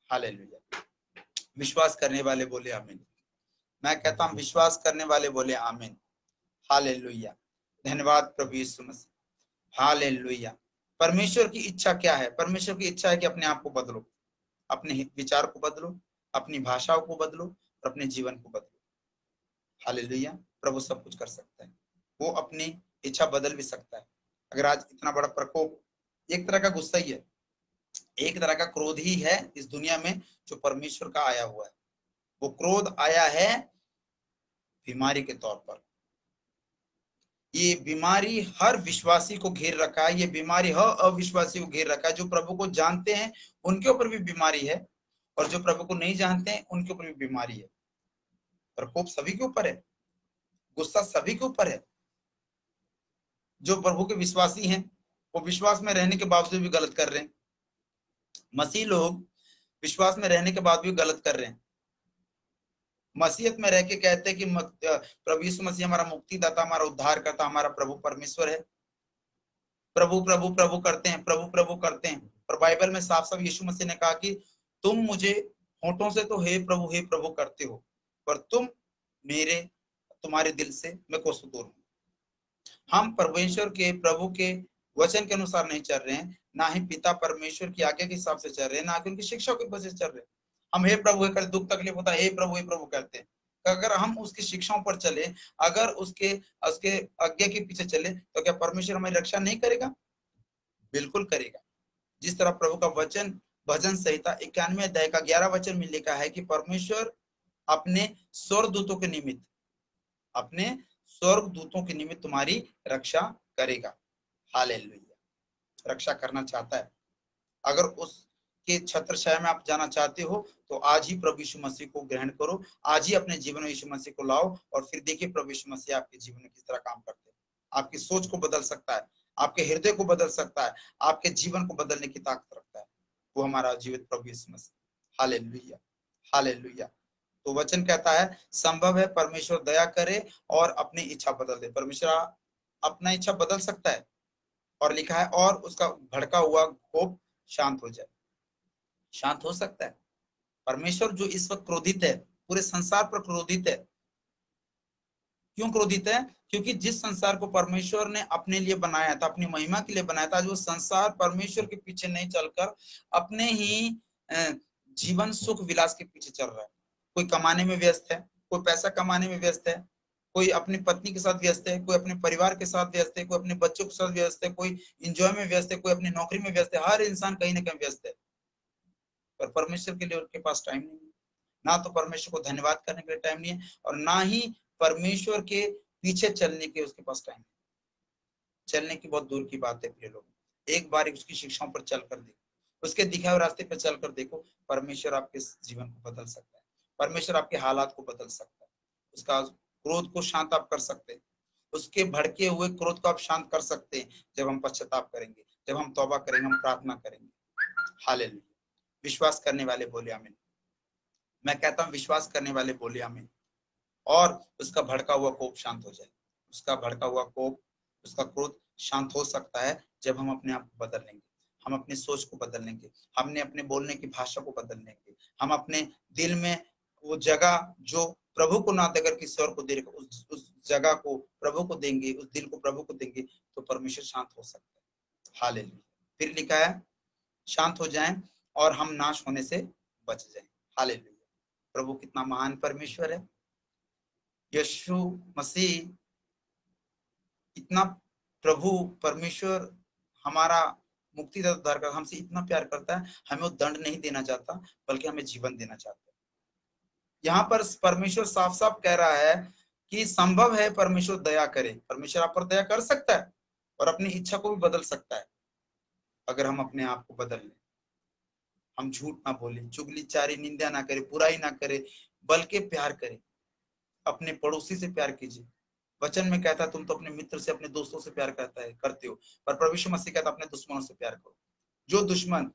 हालेलुया। विश्वास करने वाले बोले आमीन। मैं कहता हूं विश्वास करने वाले बोले आमीन। हालेलुया। धन्यवाद प्रभु यीशु मसीह। हालेलुया। परमेश्वर की इच्छा क्या है? परमेश्वर की इच्छा है कि अपने आप को बदलो, अपने विचार को बदलो, अपनी भाषाओं को बदलो और अपने जीवन को बदलो। हालेलुया। प्रभु सब कुछ कर सकता है, वो अपनी इच्छा बदल भी सकता है। अगर आज इतना बड़ा प्रकोप, एक तरह का गुस्सा ही है, एक तरह का क्रोध ही है इस दुनिया में जो परमेश्वर का आया हुआ है। वो क्रोध आया है बीमारी के तौर पर। ये बीमारी हर विश्वासी को घेर रखा है, ये बीमारी हर अविश्वासी को घेर रखा है। जो प्रभु को जानते हैं उनके ऊपर भी बीमारी है और जो प्रभु को नहीं जानते हैं उनके ऊपर भी बीमारी है। प्रकोप सभी के ऊपर है, गुस्सा सभी के ऊपर है। जो प्रभु के विश्वासी हैं वो विश्वास में रहने के बावजूद भी गलत कर रहे हैं। मसीह लोग विश्वास में रहने के बाद भी गलत कर रहे हैं। मसीहत में रह के कहते हैं कि प्रभु यीशु मसीह हमारा मुक्तिदाता, हमारा उद्धार करता, हमारा प्रभु परमेश्वर है। प्रभु प्रभु प्रभु करते हैं, प्रभु प्रभु करते हैं। और बाइबल में साफ साफ यीशु मसीह ने कहा कि तुम मुझे होठों से तो हे प्रभु करते हो, पर तुम्हारे दिल से मैं कोसों दूर हूं। हम परमेश्वर के प्रभु के वचन के अनुसार नहीं चल रहे हैं, ना ही पिता परमेश्वर की आज्ञा के हिसाब से चल रहे हैं, ना कि उनकी शिक्षा के वजह से चल रहे हैं। हम हे प्रभु कर दुख तकलीफ होता है हे प्रभु कहते हैं। अगर हम उसकी शिक्षाओं पर चले, अगर उसके उसके आज्ञा के पीछे चले, तो क्या परमेश्वर हमारी रक्षा नहीं करेगा? बिल्कुल करेगा। जिस तरह प्रभु का वचन भजन संहिता 91 अध्याय का 11 वचन में लिखा है कि परमेश्वर अपने स्वर्गदूतों के निमित्त, अपने स्वर्गदूतों के निमित्त तुम्हारी रक्षा करेगा। हालेलुया। रक्षा करना चाहता है। अगर उसके छत्र छाया में आप जाना चाहते हो तो आज ही प्रभु यीशु मसीह को ग्रहण करो, आज ही अपने जीवन में यीशु मसीह को लाओ और फिर देखिए प्रभु यीशु मसीह आपके जीवन में किस तरह काम करते हैं। आपकी सोच को बदल सकता है, आपके हृदय को बदल सकता है, आपके जीवन को बदलने की ताकत रखता है वो हमारा जीवित प्रभु यीशु मसीह। हालेलुया। हालेलुया। तो वचन कहता है संभव है परमेश्वर दया करे और अपनी इच्छा बदल दे। परमेश्वर अपना इच्छा बदल सकता है और लिखा है और उसका भड़का हुआ कोप शांत हो जाए। शांत हो सकता है। परमेश्वर जो इस वक्त क्रोधित है, पूरे संसार पर क्रोधित है। क्यों क्रोधित है? क्योंकि जिस संसार को परमेश्वर ने अपने लिए बनाया था, अपनी महिमा के लिए बनाया था, आज वो संसार परमेश्वर के पीछे नहीं चलकर अपने ही जीवन सुख विलास के पीछे चल रहा है। कोई कमाने में व्यस्त है, कोई पैसा कमाने में व्यस्त है, कोई अपनी पत्नी के साथ व्यस्त है, कोई अपने परिवार के साथ व्यस्त है, कोई अपने बच्चों के साथ व्यस्त है, कोई एंजॉय में व्यस्त है, कोई अपनी नौकरी में व्यस्त है। हर इंसान कहीं ना कहीं व्यस्त है, पर परमेश्वर के लिए उनके पास टाइम नहीं है। ना तो परमेश्वर को धन्यवाद करने के लिए टाइम नहीं है और ना ही परमेश्वर के पीछे चलने के उसके पास टाइम है। चलने की बहुत दूर की बात है प्रिय लोग। एक बार उसकी शिक्षाओं पर चलकर देखो, उसके दिखाए हुए रास्ते पर चलकर देखो, परमेश्वर आपके जीवन को बदल सकता है। परमेश्वर आपके हालात को बदल सकता है। उसका क्रोध को शांत आप कर सकते हैं, उसके भड़के हुए क्रोध को आप शांत कर सकते हैं जब हम पश्चाताप करेंगे, जब हम तौबा करेंगे, हम प्रार्थना करेंगे। हालेलुया। विश्वास करने वाले बोले आमीन। मैं कहता हूं विश्वास करने वाले बोले आमीन। और उसका भड़का हुआ कोप शांत हो जाए। उसका भड़का हुआ कोप, उसका क्रोध शांत हो सकता है जब हम अपने आप को बदल लेंगे, हम अपनी सोच को बदल लेंगे, हमने अपने बोलने की भाषा को बदल लेंगे, हम अपने दिल में वो जगह जो प्रभु को ना देकर किसी और को दे, उस जगह को प्रभु को देंगे, उस दिल को प्रभु को देंगे, तो परमेश्वर शांत हो सकता है। हालेलुया। फिर लिखा है शांत हो जाएं और हम नाश होने से बच जाएं। हालेलुया। प्रभु कितना महान परमेश्वर है। यीशु मसीह इतना प्रभु परमेश्वर हमारा मुक्तिदाता उद्धारकर्ता हमसे इतना प्यार करता है, हमें वो दंड नहीं देना चाहता बल्कि हमें जीवन देना चाहता है। यहाँ पर परमेश्वर साफ साफ कह रहा है कि संभव है परमेश्वर दया करे। परमेश्वर आप पर दया कर सकता है और अपनी इच्छा को भी बदल सकता है अगर हम अपने आप को बदल लें। हम झूठ ना बोले, चुगलीचारी, निंदा ना करे, बुराई ना करे, बल्कि प्यार करें। अपने पड़ोसी से प्यार कीजिए। वचन में कहता है तुम तो अपने मित्र से, अपने दोस्तों से प्यार करते हो, पर प्रभु यीशु मसीह कहता है अपने दुश्मनों से प्यार करो। जो दुश्मन,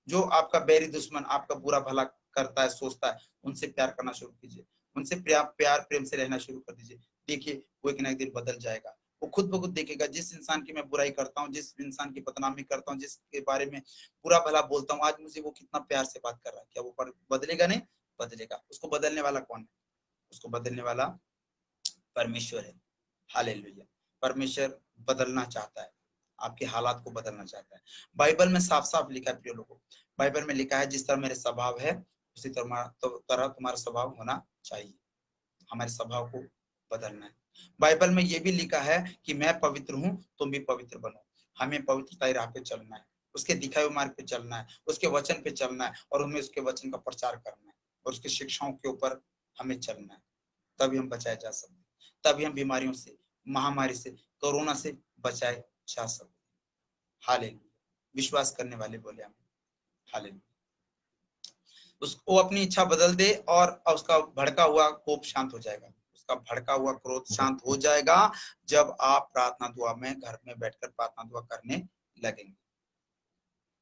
जो आपका बैरी दुश्मन आपका बुरा भला करता है, सोचता है, उनसे प्यार करना शुरू कीजिए। उनसे प्यार प्रेम से रहना शुरू कर दीजिए। देखिए वो एक ना एक दिन बदल जाएगा। वो खुद ब खुद देखेगा, जिस इंसान की मैं बुराई करता हूँ, जिस इंसान की बदनामी करता हूँ, जिसके बारे में बुरा भला बोलता हूँ, आज मुझे वो कितना प्यार से बात कर रहा है। क्या वो बदलेगा? नहीं बदलेगा। उसको बदलने वाला कौन है? उसको बदलने वाला परमेश्वर है। हालेलुया। परमेश्वर बदलना चाहता है, आपके हालात को बदलना चाहता है। बाइबल में साफ साफ लिखा है प्रिय लोगों, बाइबल में लिखा है जिस तरह मेरे स्वभाव है उसी तरह तुम्हारा स्वभाव होना चाहिए। हमारे स्वभाव को बदलना है। बाइबल में ये भी लिखा है कि मैं पवित्र हूँ, तुम भी पवित्र बनो। हमें पवित्रता राह पे चलना है, उसके दिखाए हुए मार्ग पे चलना है, उसके वचन पे चलना है और उनमें उसके वचन का प्रचार करना है और उसकी शिक्षाओं के ऊपर हमें चलना है। तभी हम बचाए जा सकते, तभी हम बीमारियों से, महामारी से, कोरोना से बचाए जा सकते। हालेलुया। विश्वास करने वाले बोले हमें हालेलुया। उसको अपनी इच्छा बदल दे और उसका भड़का हुआ कोप शांत हो जाएगा। उसका भड़का हुआ क्रोध शांत हो जाएगा जब आप प्रार्थना दुआ में घर में बैठकर प्रार्थना दुआ करने लगेंगे।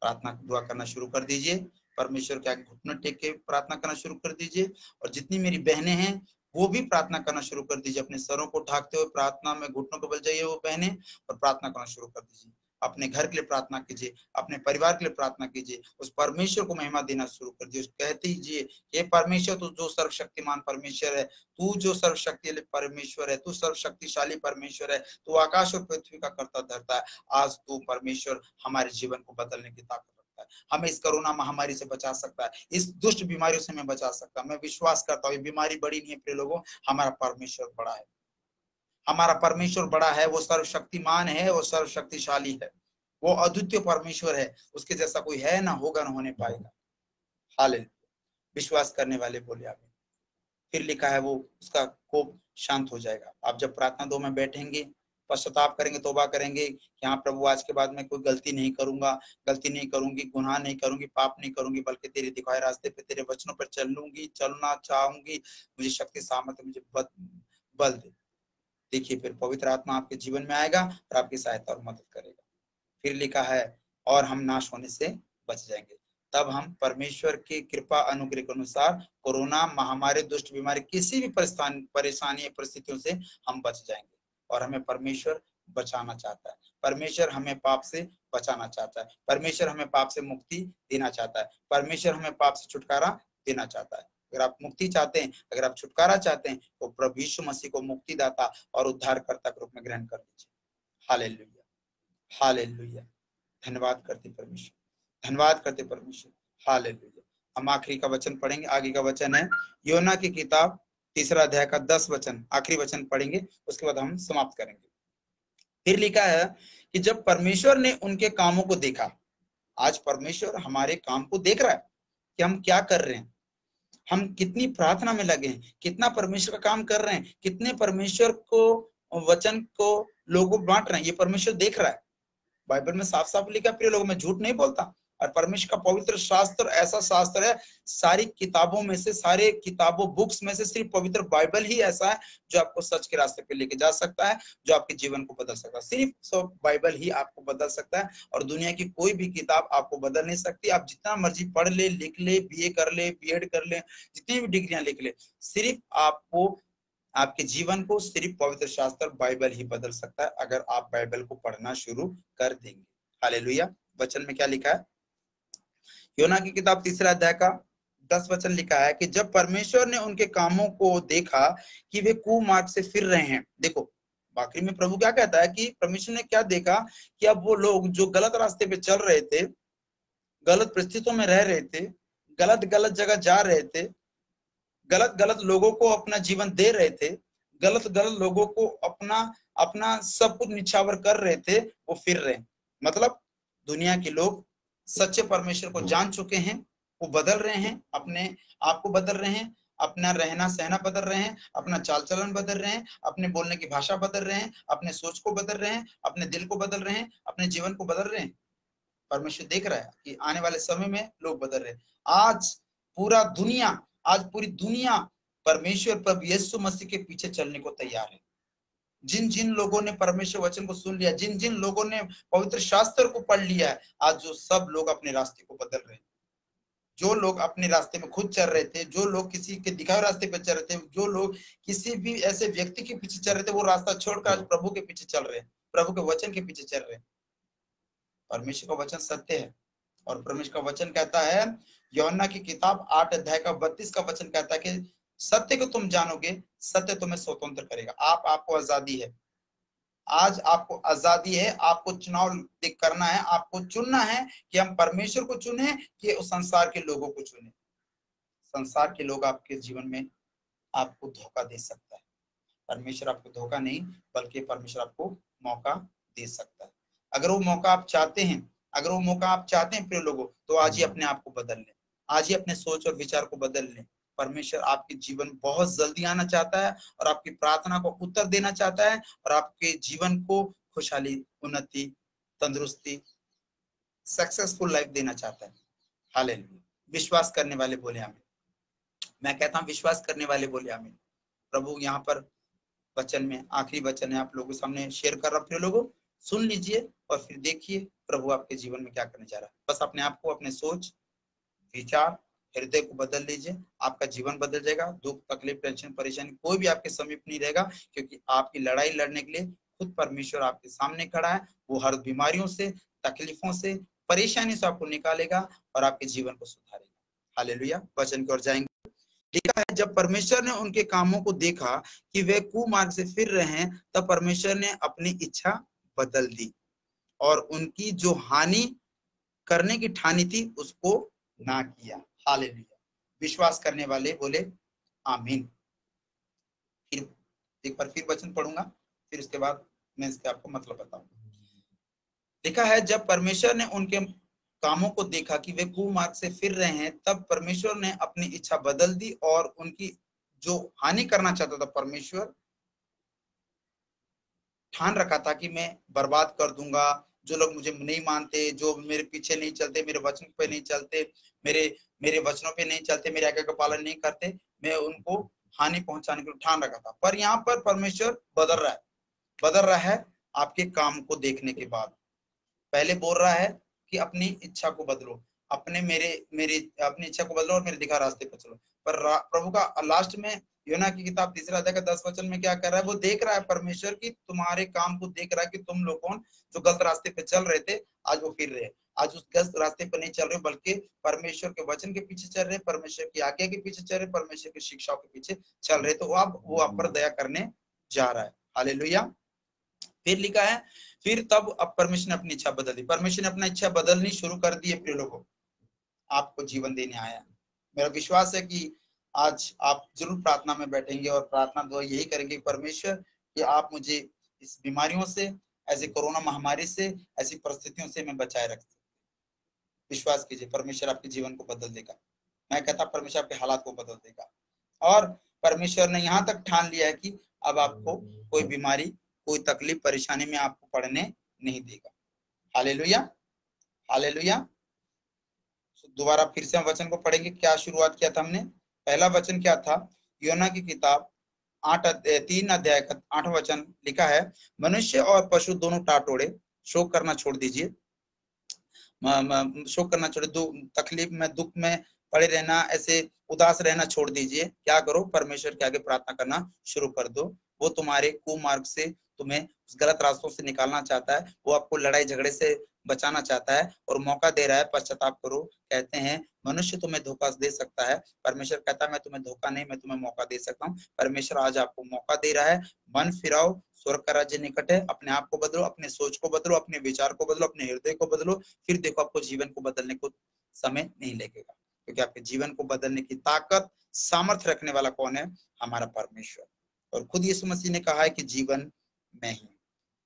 प्रार्थना दुआ करना शुरू कर दीजिए। परमेश्वर के आगे घुटने टेक के प्रार्थना करना शुरू कर दीजिए। और जितनी मेरी बहनें हैं वो भी प्रार्थना करना शुरू कर दीजिए। अपने सरों को ढाकते हुए प्रार्थना में घुटनों को बल जाइए वो बहनें, और प्रार्थना करना शुरू कर दीजिए। अपने घर के लिए प्रार्थना कीजिए, अपने परिवार के लिए प्रार्थना कीजिए। उस परमेश्वर को महिमा देना शुरू कर दीजिए। कहते हीजिए, ये परमेश्वर तू जो सर्वशक्तिमान परमेश्वर है, तू जो सर्वशक्ति परमेश्वर है, तू सर्वशक्तिशाली परमेश्वर है, तू आकाश और पृथ्वी का कर्ता धरता है। आज तू परमेश्वर हमारे जीवन को बदलने की ताकत रखता है। हमें इस कोरोना महामारी से बचा सकता है, इस दुष्ट बीमारियों से हमें बचा सकता है। मैं विश्वास करता हूँ ये बीमारी बड़ी नहीं है प्रिय लोगों, हमारा परमेश्वर बड़ा है। हमारा परमेश्वर बड़ा है, वो सर्वशक्तिमान है, वो सर्वशक्तिशाली है, वो अद्वितीय परमेश्वर है। उसके जैसा कोई है ना होगा ना होने पाएगा। हालेलुया। विश्वास करने वाले बोले आमीन। फिर लिखा है वो उसका कोप शांत हो जाएगा। आप जब प्रार्थना दो में बैठेंगे, पश्चाताप करेंगे, तौबा करेंगे कि हाँ प्रभु आज के बाद मैं कोई गलती नहीं करूंगा, गलती नहीं करूंगी, गुनाह नहीं करूंगी, पाप नहीं करूंगी, बल्कि तेरे दिखाए रास्ते पे, तेरे वचनों पर चलूंगी, चलना चाहूंगी। मुझे शक्ति सामर्थ्य, मुझे बल दे। देखिए फिर पवित्र आत्मा आपके जीवन में आएगा और आपकी सहायता और मदद करेगा। फिर लिखा है और हम नाश होने से बच जाएंगे। तब हम परमेश्वर की कृपा अनुग्रह के अनुसार कोरोना महामारी, दुष्ट बीमारी, किसी भी परेशानी परिस्थितियों से हम बच जाएंगे। और हमें परमेश्वर बचाना चाहता है। परमेश्वर हमें पाप से बचाना चाहता है। परमेश्वर हमें पाप से मुक्ति देना चाहता है। परमेश्वर हमें पाप से छुटकारा देना चाहता है। अगर आप मुक्ति चाहते हैं, अगर आप छुटकारा चाहते हैं, तो प्रभु यीशु मसीह को मुक्तिदाता और उद्धारकर्ता के रूप में ग्रहण कर लीजिए। Hallelujah, hallelujah. धन्यवाद करते परमेश्वर, धन्यवाद करते परमेश्वर। हालेलुया। हम आखिरी का वचन पढ़ेंगे। आगे का वचन है योना की किताब 3 अध्याय का 10 वचन, आखिरी वचन पढ़ेंगे, उसके बाद हम समाप्त करेंगे। फिर लिखा है कि जब परमेश्वर ने उनके कामों को देखा, आज परमेश्वर हमारे काम को देख रहा है कि हम क्या कर रहे हैं, हम कितनी प्रार्थना में लगे हैं, कितना परमेश्वर का काम कर रहे हैं, कितने परमेश्वर को वचन को लोगों बांट रहे हैं, ये परमेश्वर देख रहा है। बाइबल में साफ साफ लिखा, प्रिय लोगों, मैं झूठ नहीं बोलता। और परमेश्वर का पवित्र शास्त्र ऐसा शास्त्र है, सारी किताबों में से, सारे किताबों बुक्स में से सिर्फ पवित्र बाइबल ही ऐसा है जो आपको सच के रास्ते पे लेके जा सकता है, जो आपके जीवन को बदल सकता है। सिर्फ सब बाइबल ही आपको बदल सकता है और दुनिया की कोई भी किताब आपको बदल नहीं सकती। आप जितना मर्जी पढ़ ले, लिख ले, बीए कर ले, बीएड कर ले, जितनी भी डिग्रियां लिख ले, सिर्फ आपको, आपके जीवन को सिर्फ पवित्र शास्त्र बाइबल ही बदल सकता है, अगर आप बाइबल को पढ़ना शुरू कर देंगे। हालेलुया। वचन में क्या लिखा है? योना की किताब 3 अध्याय का 10 वचन लिखा है कि जब परमेश्वर ने उनके कामों को देखा कि वे कुमार्ग से फिर रहे हैं। देखो आखिरी में प्रभु क्या कहता है कि परमेश्वर ने क्या देखा कि अब वो लोग जो गलत रास्ते पे चल रहे थे, गलत परिस्थितियों में रह रहे थे, गलत गलत जगह जा रहे थे, गलत गलत लोगों को अपना जीवन दे रहे थे, गलत गलत लोगों को अपना अपना सब कुछ निछावर कर रहे थे, वो फिर रहे। मतलब दुनिया के लोग सच्चे परमेश्वर को जान चुके हैं, वो बदल रहे हैं, अपने आप को बदल रहे हैं, अपना रहना सहना बदल रहे हैं, अपना चाल चलन बदल रहे हैं, अपने बोलने की भाषा बदल रहे हैं, अपने सोच को बदल रहे हैं, अपने दिल को बदल रहे हैं, अपने जीवन को बदल रहे हैं। परमेश्वर देख रहा है कि आने वाले समय में लोग बदल रहे हैं। आज पूरी दुनिया परमेश्वर प्रभु यीशु मसीह के पीछे चलने को तैयार है। जिन जिन लोगों ने परमेश्वर वचन को सुन लिया, जिन जिन लोगों ने पवित्र शास्त्र को पढ़ लिया है, आज जो सब लोग अपने रास्ते को बदल रहे हैं। जो लोग अपने रास्ते में खुद चल रहे थे, जो लोग किसी के दिखाए रास्ते पर चल रहे थे, जो लोग किसी भी ऐसे व्यक्ति के पीछे चल रहे थे, वो रास्ता छोड़कर आज प्रभु के पीछे चल रहे हैं, प्रभु के वचन के पीछे चल रहे हैं। परमेश्वर का वचन सत्य है और परमेश्वर का वचन कहता है, यूहन्ना की किताब 8 अध्याय का 32 का वचन कहता है कि सत्य को तुम जानोगे, सत्य तुम्हें स्वतंत्र करेगा। आपको आजादी है, आज आपको आजादी है। आपको चुनाव करना है, आपको चुनना है कि हम परमेश्वर को चुने कि उस संसार के लोगों को चुने। संसार के लोग आपके जीवन में आपको धोखा दे सकता है, परमेश्वर आपको धोखा नहीं, बल्कि परमेश्वर आपको मौका दे सकता है। अगर वो मौका आप चाहते हैं, अगर वो मौका आप चाहते हैं प्रिय लोगों, तो आज ही अपने आप को बदल लें, आज ही अपने सोच और विचार को बदल लें। परमेश्वर आपके जीवन बहुत जल्दी आना चाहता है और आपकी प्रार्थना को उत्तर देना चाहता है और आपके जीवन को खुशहाली, उन्नति, तंदुरुस्ती, सक्सेसफुल लाइफ देना चाहता है। हालेलुया। विश्वास करने वाले बोले आमीन। मैं कहता हूँ विश्वास करने वाले बोले आमीन। प्रभु यहाँ पर वचन में आखिरी वचन है आप लोगों के सामने शेयर कर रहा हूं। लोगों सुन लीजिए और फिर देखिए प्रभु आपके जीवन में क्या करने जा रहा है। बस अपने आप को, अपने सोच विचार हृदय को बदल लीजिए, आपका जीवन बदल जाएगा। दुख तकलीफ टेंशन परेशानी कोई भी आपके समीप नहीं रहेगा, क्योंकि आपकी लड़ाई लड़ने के लिए खुद परमेश्वर आपके सामने खड़ा है। वो हर बीमारियों से, तकलीफों से, परेशानी से आपको निकालेगा और आपके जीवन को सुधारेगा। हालेलुया। वचन की ओर जाएंगे। लिखा है, जब परमेश्वर ने उनके कामों को देखा कि वे कुमार्ग से फिर रहे हैं, तब परमेश्वर ने अपनी इच्छा बदल दी और उनकी जो हानि करने की ठानी थी उसको ना किया। हालेलुया। विश्वास करने वाले बोले आमीन। फिर एक बार फिर वचन पढ़ूंगा, फिर उसके बाद मैं इसके आपको मतलब बताऊंगा। लिखा है, जब परमेश्वर ने उनके कामों को देखा कि वे कुमार्ग से फिर रहे हैं, तब परमेश्वर ने अपनी इच्छा बदल दी और उनकी जो हानि करना चाहता था, परमेश्वर ठान रखा था कि मैं बर्बाद कर दूंगा। जो लोग मुझे नहीं मानते, जो मेरे पीछे नहीं चलते, मेरे वचन पे नहीं चलते, मेरे वचनों पे नहीं चलते, मेरे आज्ञा का पालन नहीं करते, मैं उनको हानि पहुंचाने के लिए ठान रखा था। पर यहाँ पर परमेश्वर बदल रहा है आपके काम को देखने के बाद। पहले बोल रहा है कि अपनी इच्छा को बदलो, अपनी इच्छा को बदलो और मेरे दिखा रास्ते पर चलो। पर प्रभु का लास्ट में यूहन्ना की किताब 3 अध्याय का 10 वचन में क्या कर रहा है, वो देख रहा है परमेश्वर की तुम्हारे काम को देख रहा है कि तुम लोग कौन जो गलत रास्ते पे चल रहे थे, आज वो फिर रहे। आज उस गलत रास्ते पर नहीं चल रहे, बल्कि परमेश्वर के वचन के पीछे चल रहे, परमेश्वर की आज्ञा के पीछे चल रहे, परमेश्वर की शिक्षाओं के पीछे चल रहे। तो अब वो आप पर दया करने जा रहा है। हालेलुया। फिर लिखा है, फिर तब अब परमेश्वर ने अपनी इच्छा बदल दी। परमेश्वर ने अपनी इच्छा बदलनी शुरू कर दी है। प्रिय लोगों, आपको जीवन देने आया। मेरा विश्वास है कि आज आप जरूर प्रार्थना में बैठेंगे और प्रार्थना दुआ यही करेंगे, परमेश्वर कि आप मुझे इस बीमारियों से, ऐसे कोरोना महामारी से, ऐसी परिस्थितियों से मैं बचाए रख सकूं। विश्वास कीजिए, परमेश्वर आपके जीवन को बदल देगा। मैं कहता परमेश्वर आपके हालात को बदल देगा। और परमेश्वर ने यहाँ तक ठान लिया है कि अब आपको कोई बीमारी, कोई तकलीफ परेशानी में आपको पड़ने नहीं देगा। Hallelujah, hallelujah. दोबारा फिर से हम वचन को पढ़ेंगे। क्या शुरुआत किया था हमने? पहला वचन क्या था? यूहन्ना की किताब 3 अध्याय का 8वां वचन लिखा है, मनुष्य और पशु दोनों टाटोड़े, शोक करना छोड़ दीजिए, शोक करना छोड़, तकलीफ में, दुख में पड़े रहना, ऐसे उदास रहना छोड़ दीजिए। क्या करो? परमेश्वर के आगे प्रार्थना करना शुरू कर दो। वो तुम्हारे कुमार्ग से, तुम्हें गलत रास्तों से निकालना चाहता है। वो आपको लड़ाई झगड़े से बचाना चाहता है और मौका दे रहा है, पश्चाताप करो। कहते हैं मनुष्य तुम्हें धोखा दे सकता है, परमेश्वर कहता है मैं तुम्हें धोखा नहीं, मैं तुम्हें मौका दे सकता हूँ। परमेश्वर आज आपको मौका दे रहा है। मन फिराओ, स्वर्ग का राज्य निकट है। अपने आप को बदलो, अपने सोच को बदलो, अपने विचार को बदलो, अपने हृदय को बदलो। फिर देखो आपको जीवन को बदलने को समय नहीं लगेगा, क्योंकि आपके जीवन को बदलने की ताकत, सामर्थ्य रखने वाला कौन है? हमारा परमेश्वर। और खुद यीशु मसीह ने कहा है कि जीवन मैं ही।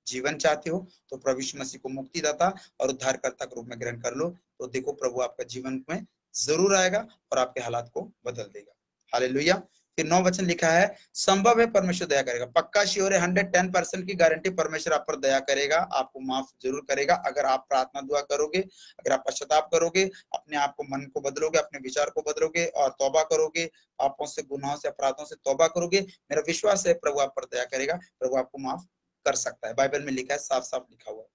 जीवन चाहते हो तो प्रभु यीशु मसीह को मुक्तिदाता और उद्धारकर्ता के रूप में ग्रहण कर लो, तो देखो प्रभु आपका जीवन में जरूर आएगा और आपके हालात को बदल देगा। हालेलुया। फिर 9 वचन लिखा है, संभव है परमेश्वर दया करेगा। पक्का श्योर है, 110% की गारंटी, परमेश्वर आप पर दया करेगा, आपको माफ जरूर करेगा अगर आप प्रार्थना दुआ करोगे, अगर आप पश्चाताप करोगे, अपने आप को मन को बदलोगे, अपने विचार को बदलोगे और तौबा करोगे, पापों से, गुनाहों से, अपराधों से तौबा करोगे। मेरा विश्वास है प्रभु आप पर दया करेगा, प्रभु आपको माफ कर सकता है। बाइबल में लिखा है, साफ साफ लिखा हुआ है।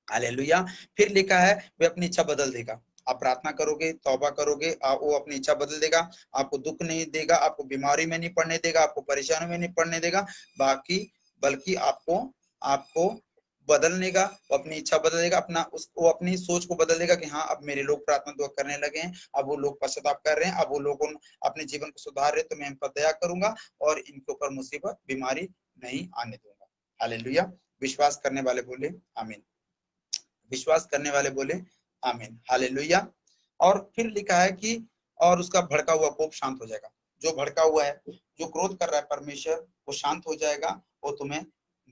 हालेलुया। फिर लिखा है वे अपनी इच्छा बदल देगा। आप प्रार्थना करोगे, तौबा करोगे, वो अपनी इच्छा बदल देगा, आपको दुख नहीं देगा, आपको बीमारी में नहीं पड़ने देगा, आपको परेशानी में नहीं पड़ने देगा, बल्कि आपको बदलने का, वो अपनी इच्छा बदल देगा, वो अपनी सोच को बदल देगा कि हाँ अब मेरे लोग प्रार्थना दुआ करने लगे हैं, अब वो लोग पश्चाताप कर रहे हैं, अब वो लोग अपने जीवन को सुधार रहे, तो मैं इन पर दया करूंगा और इनके ऊपर मुसीबत, बीमारी नहीं आने दूंगा। हालेलुया। विश्वास करने वाले बोले आमीन। विश्वास करने वाले बोले आमीन। हालेलुया। और फिर लिखा है कि और उसका भड़का हुआ कोप शांत हो जाएगा। जो भड़का हुआ है, जो क्रोध कर रहा है परमेश्वर, वो शांत हो जाएगा, वो तुम्हें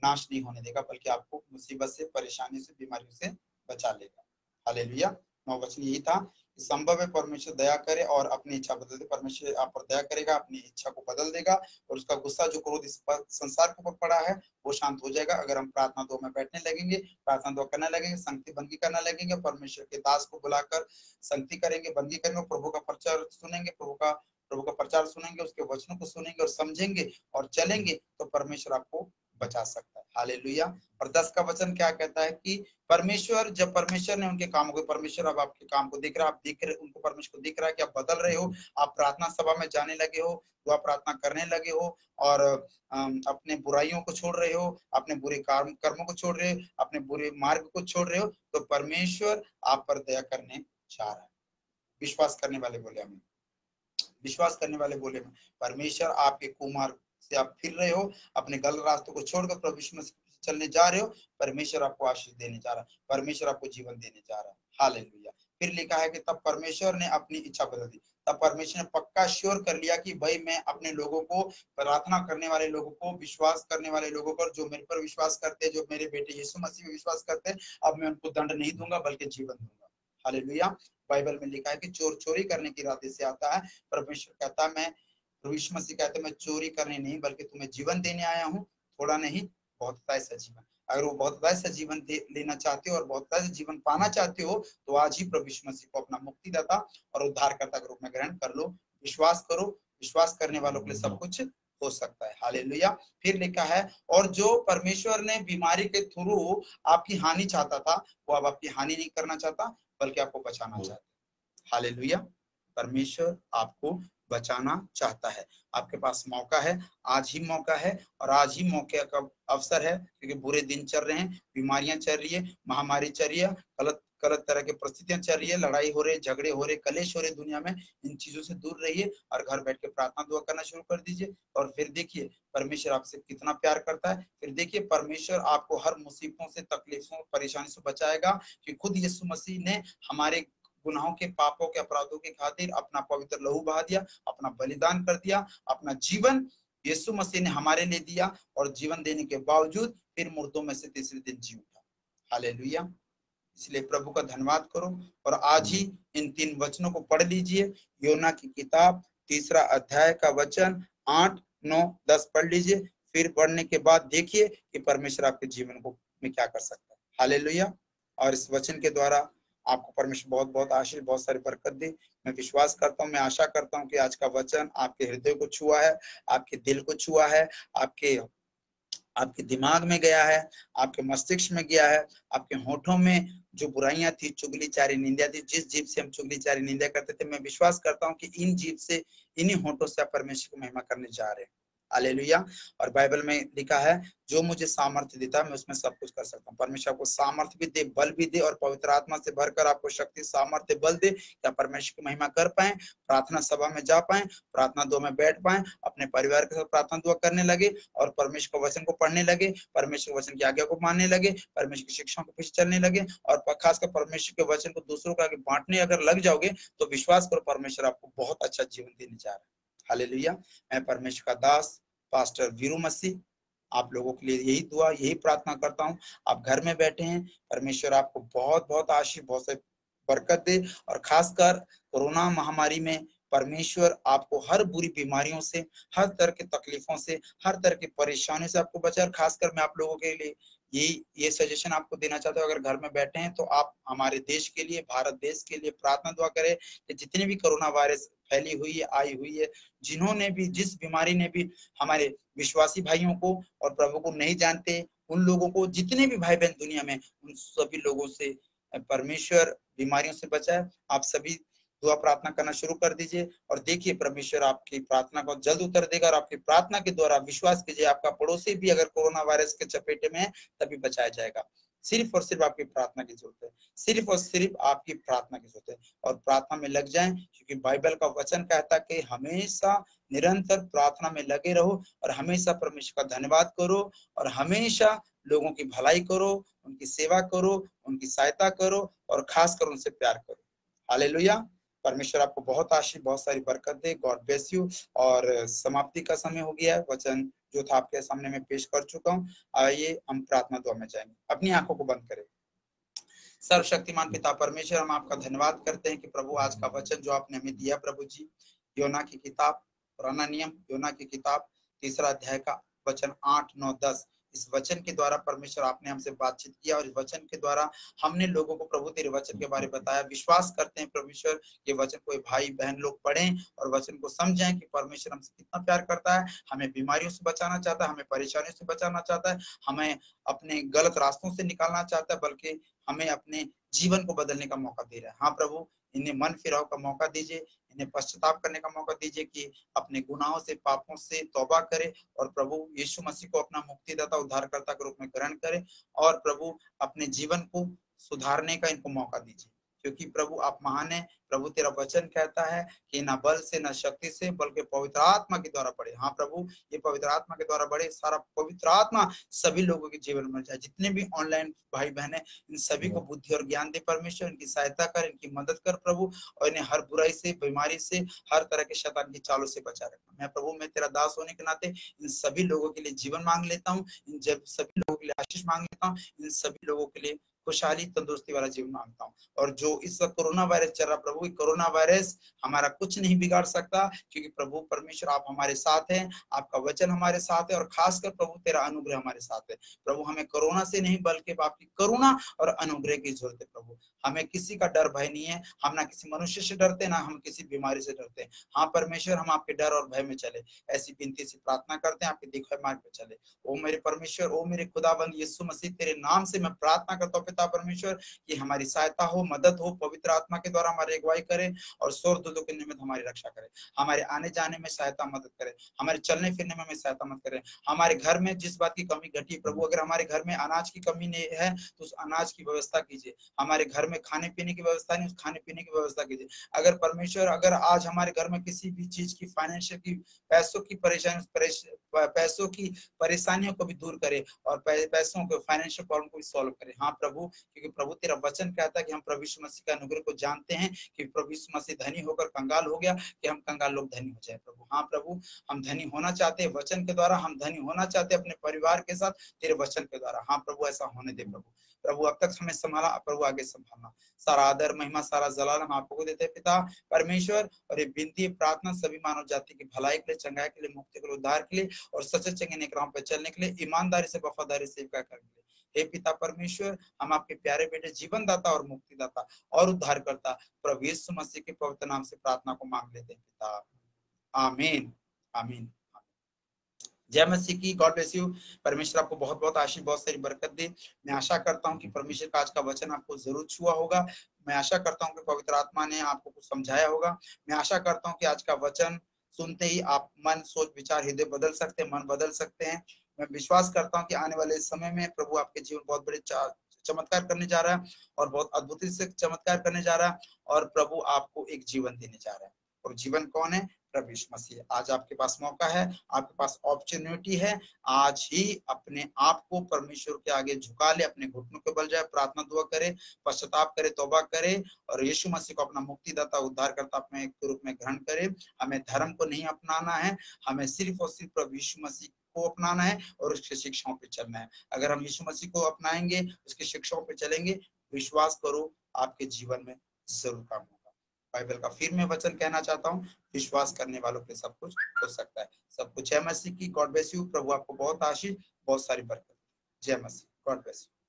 नाश नहीं होने देगा, बल्कि आपको मुसीबत से, परेशानी से, बीमारियों से बचा लेगा। हालेलुया। 9 वचन यही था, संभव है परमेश्वर दया करे और अपनी इच्छा बदल दे। परमेश्वर आप पर दया करेगा, अपनी इच्छा को बदल देगा और उसका गुस्सा, जो क्रोध इस संसार के ऊपर पड़ा है, वो शांत हो जाएगा अगर हम प्रार्थना दुआ में बैठने लगेंगे, प्रार्थना दुआ करने लगेंगे, संगति बंदगी करने लगेंगे, परमेश्वर के दास को बुलाकर संगति करेंगे, बंदगी करेंगे, प्रभु का प्रचार सुनेंगे, प्रभु का प्रचार सुनेंगे, उसके वचनों को सुनेंगे और समझेंगे और चलेंगे, तो परमेश्वर आपको बचा सकता है। हालेलुया। और 10 का वचन क्या कहता है कि जब परमेश्वर ने उनके कामों को, परमेश्वर अब आपके काम को देख रहा है, आप देख रहे, उनको परमेश्वर को दिख रहा है कि आप बदल रहे हो, आप प्रार्थना सभा में जाने लगे हो, दुआ प्रार्थना करने लगे हो और अपने बुराइयों को छोड़ रहे हो, अपने बुरे कर्मों को छोड़ रहे हो, अपने बुरे मार्ग को छोड़ रहे हो, तो परमेश्वर आप पर दया करने जा रहा है। विश्वास करने वाले बोले हमें, विश्वास करने वाले बोले परमेश्वर आपके कुमार्ग से आप फिर रहे हो, अपने गलत रास्तों को छोड़कर प्रभु यीशु मसीह चलने जा रहे हो, परमेश्वर आपको आशीष देने जा रहा है, परमेश्वर आपको जीवन देने जा रहा है। हालेलुया। फिर लिखा है कि तब परमेश्वर ने अपनी इच्छा बदल दी। तब परमेश्वर ने पक्का श्योर कर लिया कि भाई मैं अपने लोगों को, प्रार्थना करने वाले लोगों को, विश्वास करने वाले लोगों पर, जो मेरे पर विश्वास करते हैं, जो मेरे बेटे यीशु मसीह में विश्वास करते हैं, अब मैं उनको दंड नहीं दूंगा बल्कि जीवन दूंगा। हालेलुया। बाइबल में लिखा है कि चोर चोरी करने के इरादे से आता है, परमेश्वर कहता है मैं, यीशु मसीह कहते हैं मैं चोरी करने नहीं बल्कि तुम्हें जीवन देने आया हूँ, थोड़ा नहीं बहुतायत से जीवन। अगर वो बहुतायत से जीवन लेना चाहते हो और बहुतायत से जीवन पाना चाहते हो, तो आज ही प्रभु यीशु मसीह को अपना मुक्तिदाता और उद्धारकर्ता के रूप में ग्रहण कर लो। विश्वास करो, विश्वास करने वालों के लिए सब कुछ हो सकता है। हालेलुया। फिर लिखा है और जो परमेश्वर ने बीमारी के थ्रू आपकी हानि चाहता था, वो अब आपकी हानि नहीं करना चाहता बल्कि आपको बचाना चाहता है। हालेलुया। परमेश्वर आपको बचाना चाहता है। आपके पास मौका है, आज ही मौका है और आज ही मौके का अवसर है, क्योंकि बुरे दिन चल रहे हैं, बीमारियां चल रही है, महामारी चल रही है, गलत तरह की परिस्थितियां चल रही है, लड़ाई हो रही है, झगड़े हो रहे, कलेश हो रहे दुनिया में। इन चीजों से दूर रहिए और घर बैठ के प्रार्थना दुआ करना शुरू कर दीजिए और फिर देखिए परमेश्वर आपसे कितना प्यार करता है। फिर देखिए परमेश्वर आपको हर मुसीबतों से, तकलीफों, परेशानी से बचाएगा, कि खुद यीशु मसीह ने हमारे गुनाहों के, पापों के, अपराधों के खातिर अपना पवित्र लहू बहा दिया, अपना बलिदान कर दिया, अपना जीवन यीशु मसीह ने हमारे लिए दिया और जीवन देने के बावजूद फिर मुर्दों में से तीसरे दिन जी उठा। हालेलुया। इसलिए प्रभु का धन्यवाद करो और आज ही इन 3 वचनों को पढ़ लीजिए। योना की किताब 3 अध्याय का वचन 8, 9, 10 पढ़ लीजिए। फिर पढ़ने के बाद देखिए कि परमेश्वर आपके जीवन को में क्या कर सकता है। हालेलुया। और इस वचन के द्वारा आपको परमेश्वर बहुत बहुत आशीष, बहुत सारी बरकत दे। मैं विश्वास करता हूँ, मैं आशा करता हूँ कि आज का वचन आपके हृदय को छुआ है, आपके दिल को छुआ है, आपके दिमाग में गया है, आपके मस्तिष्क में गया है, आपके होठों में जो बुराइयां थी, चुगलीचारी निंदा थी, जिस जीभ से हम चुगलीचारी निंदा करते थे, मैं विश्वास करता हूँ कि इन जीभ से, इन्हीं होठों से आप परमेश्वर की महिमा करने जा रहे हैं। हालेलुया। और बाइबल में लिखा है जो मुझे सामर्थ्य देता है मैं उसमें सब कुछ कर सकता हूँ। परमेश्वर आपको सामर्थ्य भी दे, बल भी दे और पवित्र आत्मा से भरकर आपको शक्ति, सामर्थ्य, बल दे, क्या परमेश्वर की महिमा कर पाए, प्रार्थना सभा में जा पाए, प्रार्थना दुआ में बैठ पाए, अपने परिवार के साथ प्रार्थना दुआ करने लगे और परमेश्वर के वचन को पढ़ने लगे, परमेश्वर के वचन की आज्ञा को मानने लगे, परमेश्वर की शिक्षाओं के पीछे चलने लगे और खासकर परमेश्वर के वचन को दूसरों को आगे बांटने अगर लग जाओगे तो विश्वास करो परमेश्वर आपको बहुत अच्छा जीवन देने जा रहा है। हालेलुया। मैं परमेश्वर का दास पास्टर वीरू मसीह। आप लोगों के लिए यही दुआ, यही प्रार्थना करता हूँ। आप घर में बैठे हैं, परमेश्वर आपको बहुत बहुत आशीष, बहुत से बरकत दे। और खासकर कोरोना महामारी में परमेश्वर आपको हर बुरी बीमारियों से, हर तरह की तकलीफों से, हर तरह की परेशानी से आपको बचाए। खासकर मैं आप लोगों के लिए ये सजेशन आपको देना चाहता हूँ, अगर घर में बैठे हैं तो आप हमारे देश के लिए, भारत देश के लिए प्रार्थना दुआ करें कि जितने भी कोरोना वायरस फैली हुई है, आई हुई है, जिन्होंने भी, जिस बीमारी ने भी हमारे विश्वासी भाइयों को और प्रभु को नहीं जानते उन लोगों को, जितने भी भाई बहन दुनिया में, उन सभी लोगों से परमेश्वर बीमारियों से बचाए। आप सभी दुआ प्रार्थना करना शुरू कर दीजिए और देखिए परमेश्वर आपकी प्रार्थना को जल्द उत्तर देगा। और आपकी प्रार्थना के द्वारा विश्वास कीजिए, आपका पड़ोसी भी अगर कोरोना वायरस के चपेटे में है तभी बचाया जाएगा। सिर्फ और सिर्फ आपकी प्रार्थना की जरूरत है, सिर्फ और सिर्फ आपकी प्रार्थना की जरूरत है। और प्रार्थना में लग जाएं, क्योंकि बाइबल का वचन कहता है कि हमेशा निरंतर प्रार्थना में लगे रहो और हमेशा परमेश्वर का धन्यवाद करो और हमेशा लोगों की भलाई करो, उनकी सेवा करो, उनकी सहायता करो और खासकर उनसे प्यार करो। हालेलुया। परमेश्वर आपको बहुत आशीष, बहुत सारी बरकत दे। God bless you. और समाप्ति का समय हो गया है। वचन जो था आपके सामने मैं पेश कर चुका हूँ। आइए हम प्रार्थना दुआ में जाएंगे। अपनी आंखों को बंद करें। सर्वशक्तिमान पिता परमेश्वर, हम आपका धन्यवाद करते हैं कि प्रभु आज का वचन जो आपने हमें दिया प्रभु जी, योना की किताब, पुराना नियम योना की किताब 3 अध्याय का वचन 8, 9, 10, इस वचन के द्वारा परमेश्वर आपने हमसे बातचीत किया और इस वचन के द्वारा हमने लोगों को प्रभु तेरे वचन के बारे में बताया। विश्वास करते हैं परमेश्वर ये वचन कोई भाई बहन लोग पढ़ें और वचन को समझें कि परमेश्वर हमसे कितना प्यार करता है, हमें बीमारियों से बचाना चाहता है, हमें परेशानियों से बचाना चाहता है, हमें अपने गलत रास्तों से निकालना चाहता है, बल्कि हमें अपने जीवन को बदलने का मौका दे रहा है। हाँ प्रभु, इन्हें मन फिराव का मौका दीजिए, इन्हें पश्चाताप करने का मौका दीजिए कि अपने गुनाहों से, पापों से तौबा करे और प्रभु यीशु मसीह को अपना मुक्तिदाता, उद्धारकर्ता के रूप में ग्रहण करे और प्रभु अपने जीवन को सुधारने का इनको मौका दीजिए, क्योंकि प्रभु आप महान है। प्रभु तेरा वचन कहता है कि ना बल से ना शक्ति से बल्कि पवित्र आत्मा के द्वारा बढ़े। हाँ प्रभु, ये पवित्र आत्मा के द्वारा बढ़े, सारा पवित्र आत्मा सभी लोगों के जीवन में जाए। जितने भी ऑनलाइन भाई बहन है इन सभी को बुद्धि और ज्ञान दे परमेश्वर, इनकी सहायता कर, इनकी मदद कर प्रभु, और इन्हें हर बुराई से, बीमारी से, हर तरह के शैतान की चालों से बचा रखना। मैं प्रभु, मैं तेरा दास होने के नाते इन सभी लोगों के लिए जीवन मांग लेता हूँ, इन सभी लोगों के लिए आशीष मांग लेता हूँ, इन सभी लोगों के लिए खुशहाली, तंदुरुस्ती वाला जीवन मांगता हूँ। और जो इस वक्त कोरोना वायरस चल रहा प्रभु, कोरोना वायरस हमारा कुछ नहीं बिगाड़ सकता, क्योंकि प्रभु परमेश्वर आप हमारे साथ हैं, आपका वचन हमारे साथ है और खासकर प्रभु तेरा अनुग्रह हमारे साथ है। प्रभु हमें कोरोना से नहीं बल्कि आपकी करुणा और अनुग्रह की जरूरत है प्रभु। हमें किसी का डर भय नहीं है, हम ना किसी मनुष्य से डरते, ना हम किसी बीमारी से डरते हैं। हाँ परमेश्वर, हम आपके डर और भय में चले, ऐसी विनती से प्रार्थना करते हैं, आपके दिखे मार्ग पे चले। ओ मेरे परमेश्वर, ओ मेरे खुदाबंद यीशु मसीह, तेरे नाम से मैं प्रार्थना करता हूँ पिता परमेश्वर कि हमारी सहायता हो, मदद हो, पवित्र आत्मा के द्वारा हमारी अगुवाई करें और स्वर्गदूतों के निमित्त हमारी रक्षा करें, हमारे आने जाने में सहायता मदद करें, हमारे चलने फिरने में हमें सहायता मदद करें। हमारे घर में जिस बात की कमी घटी प्रभु, अगर हमारे घर में अनाज की कमी नहीं है तो उस अनाज की व्यवस्था कीजिए। हमारे घर में खाने पीने की व्यवस्था नहीं, उस खाने पीने की व्यवस्था कीजिए। अगर परमेश्वर, अगर आज हमारे घर में किसी भी चीज की, फाइनेंशियल की, पैसों की परेशानी, पैसों की परेशानियों को भी दूर करे और पैसों को, फाइनेंशियल प्रॉब्लम को भी सॉल्व करे। हाँ प्रभु, क्योंकि प्रभु तेरा वचन कहता है कि हम प्रभु यीशु मसीह का अनुग्रह को जानते हैं कि प्रभु यीशु मसीह धनी होकर कंगाल हो गया कि हम कंगाल लोग धनी हो जाए प्रभु। हाँ प्रभु, हम धनी होना चाहते हैं वचन के द्वारा, हम धनी होना चाहते हैं अपने परिवार के साथ तेरे वचन के द्वारा। हाँ प्रभु, ऐसा होने दे प्रभु। प्रभु अब तक हमें संभाला, प्रभु आगे संभालना। सारा आदर, महिमा, सारा जलाल हम आपको देते हैं पिता परमेश्वर। और ये विनती, प्रार्थना सभी मानव जाति की भलाई के लिए, चंगाई के लिए, मुक्ति के लिए, उद्धार के लिए और सच्चे चंगे राह पे चलने के लिए, ईमानदारी से, वफादारी से सेवा करने के लिए। हे पिता परमेश्वर, हम आपके प्यारे बेटे, जीवन दाता और मुक्तिदाता और उद्धार करता प्रभु यीशु मसीह के पवित्र नाम से प्रार्थना को मांग लेते हैं पिता, आमीन, आमीन। जय मसीह की। God bless you. परमेश्वर आपको बहुत बहुत आशीष, बहुत सारी बरकत दे। मैं आशा करता हूँ कि परमेश्वर का आज का वचन आपको जरूर छुआ होगा। मैं आशा करता हूँ कि पवित्र आत्मा ने आपको कुछ समझाया होगा। मैं आशा करता हूँ कि आज का वचन सुनते ही आप मन, सोच, विचार, हृदय बदल सकते हैं, मन बदल सकते हैं। मैं विश्वास करता हूँ कि आने वाले समय में प्रभु आपके जीवन बहुत बड़े चमत्कार करने जा रहा है और बहुत अद्भुत से चमत्कार करने जा रहा है और प्रभु आपको एक जीवन देने जा रहा है। और जीवन कौन है? प्रभु यीशु मसीह। आज आपके पास मौका है, आपके पास अपॉर्चुनिटी है, आज ही अपने आप को परमेश्वर के आगे झुका ले, अपने घुटनों के बल जाए, प्रार्थना दुआ करे, पश्चाताप करे, तौबा करे और यीशु मसीह को अपना मुक्तिदाता उद्धारकर्ता अपने के रूप में ग्रहण करे। हमें धर्म को नहीं अपनाना है, हमें सिर्फ और सिर्फ प्रभु यीशु मसीह को अपनाना है और उसकी शिक्षाओं पे चलना है। अगर हम यीशु मसीह को अपनाएंगे, उसकी शिक्षाओं पे चलेंगे, विश्वास करो आपके जीवन में जरूर काम होगा। बाइबल का फिर मैं वचन कहना चाहता हूँ, विश्वास करने वालों पे सब कुछ हो सकता है। सब कुछ जय मसीह की। God bless you. प्रभु आपको बहुत आशीष, बहुत सारी बरकत। जय मसीह। God bless you.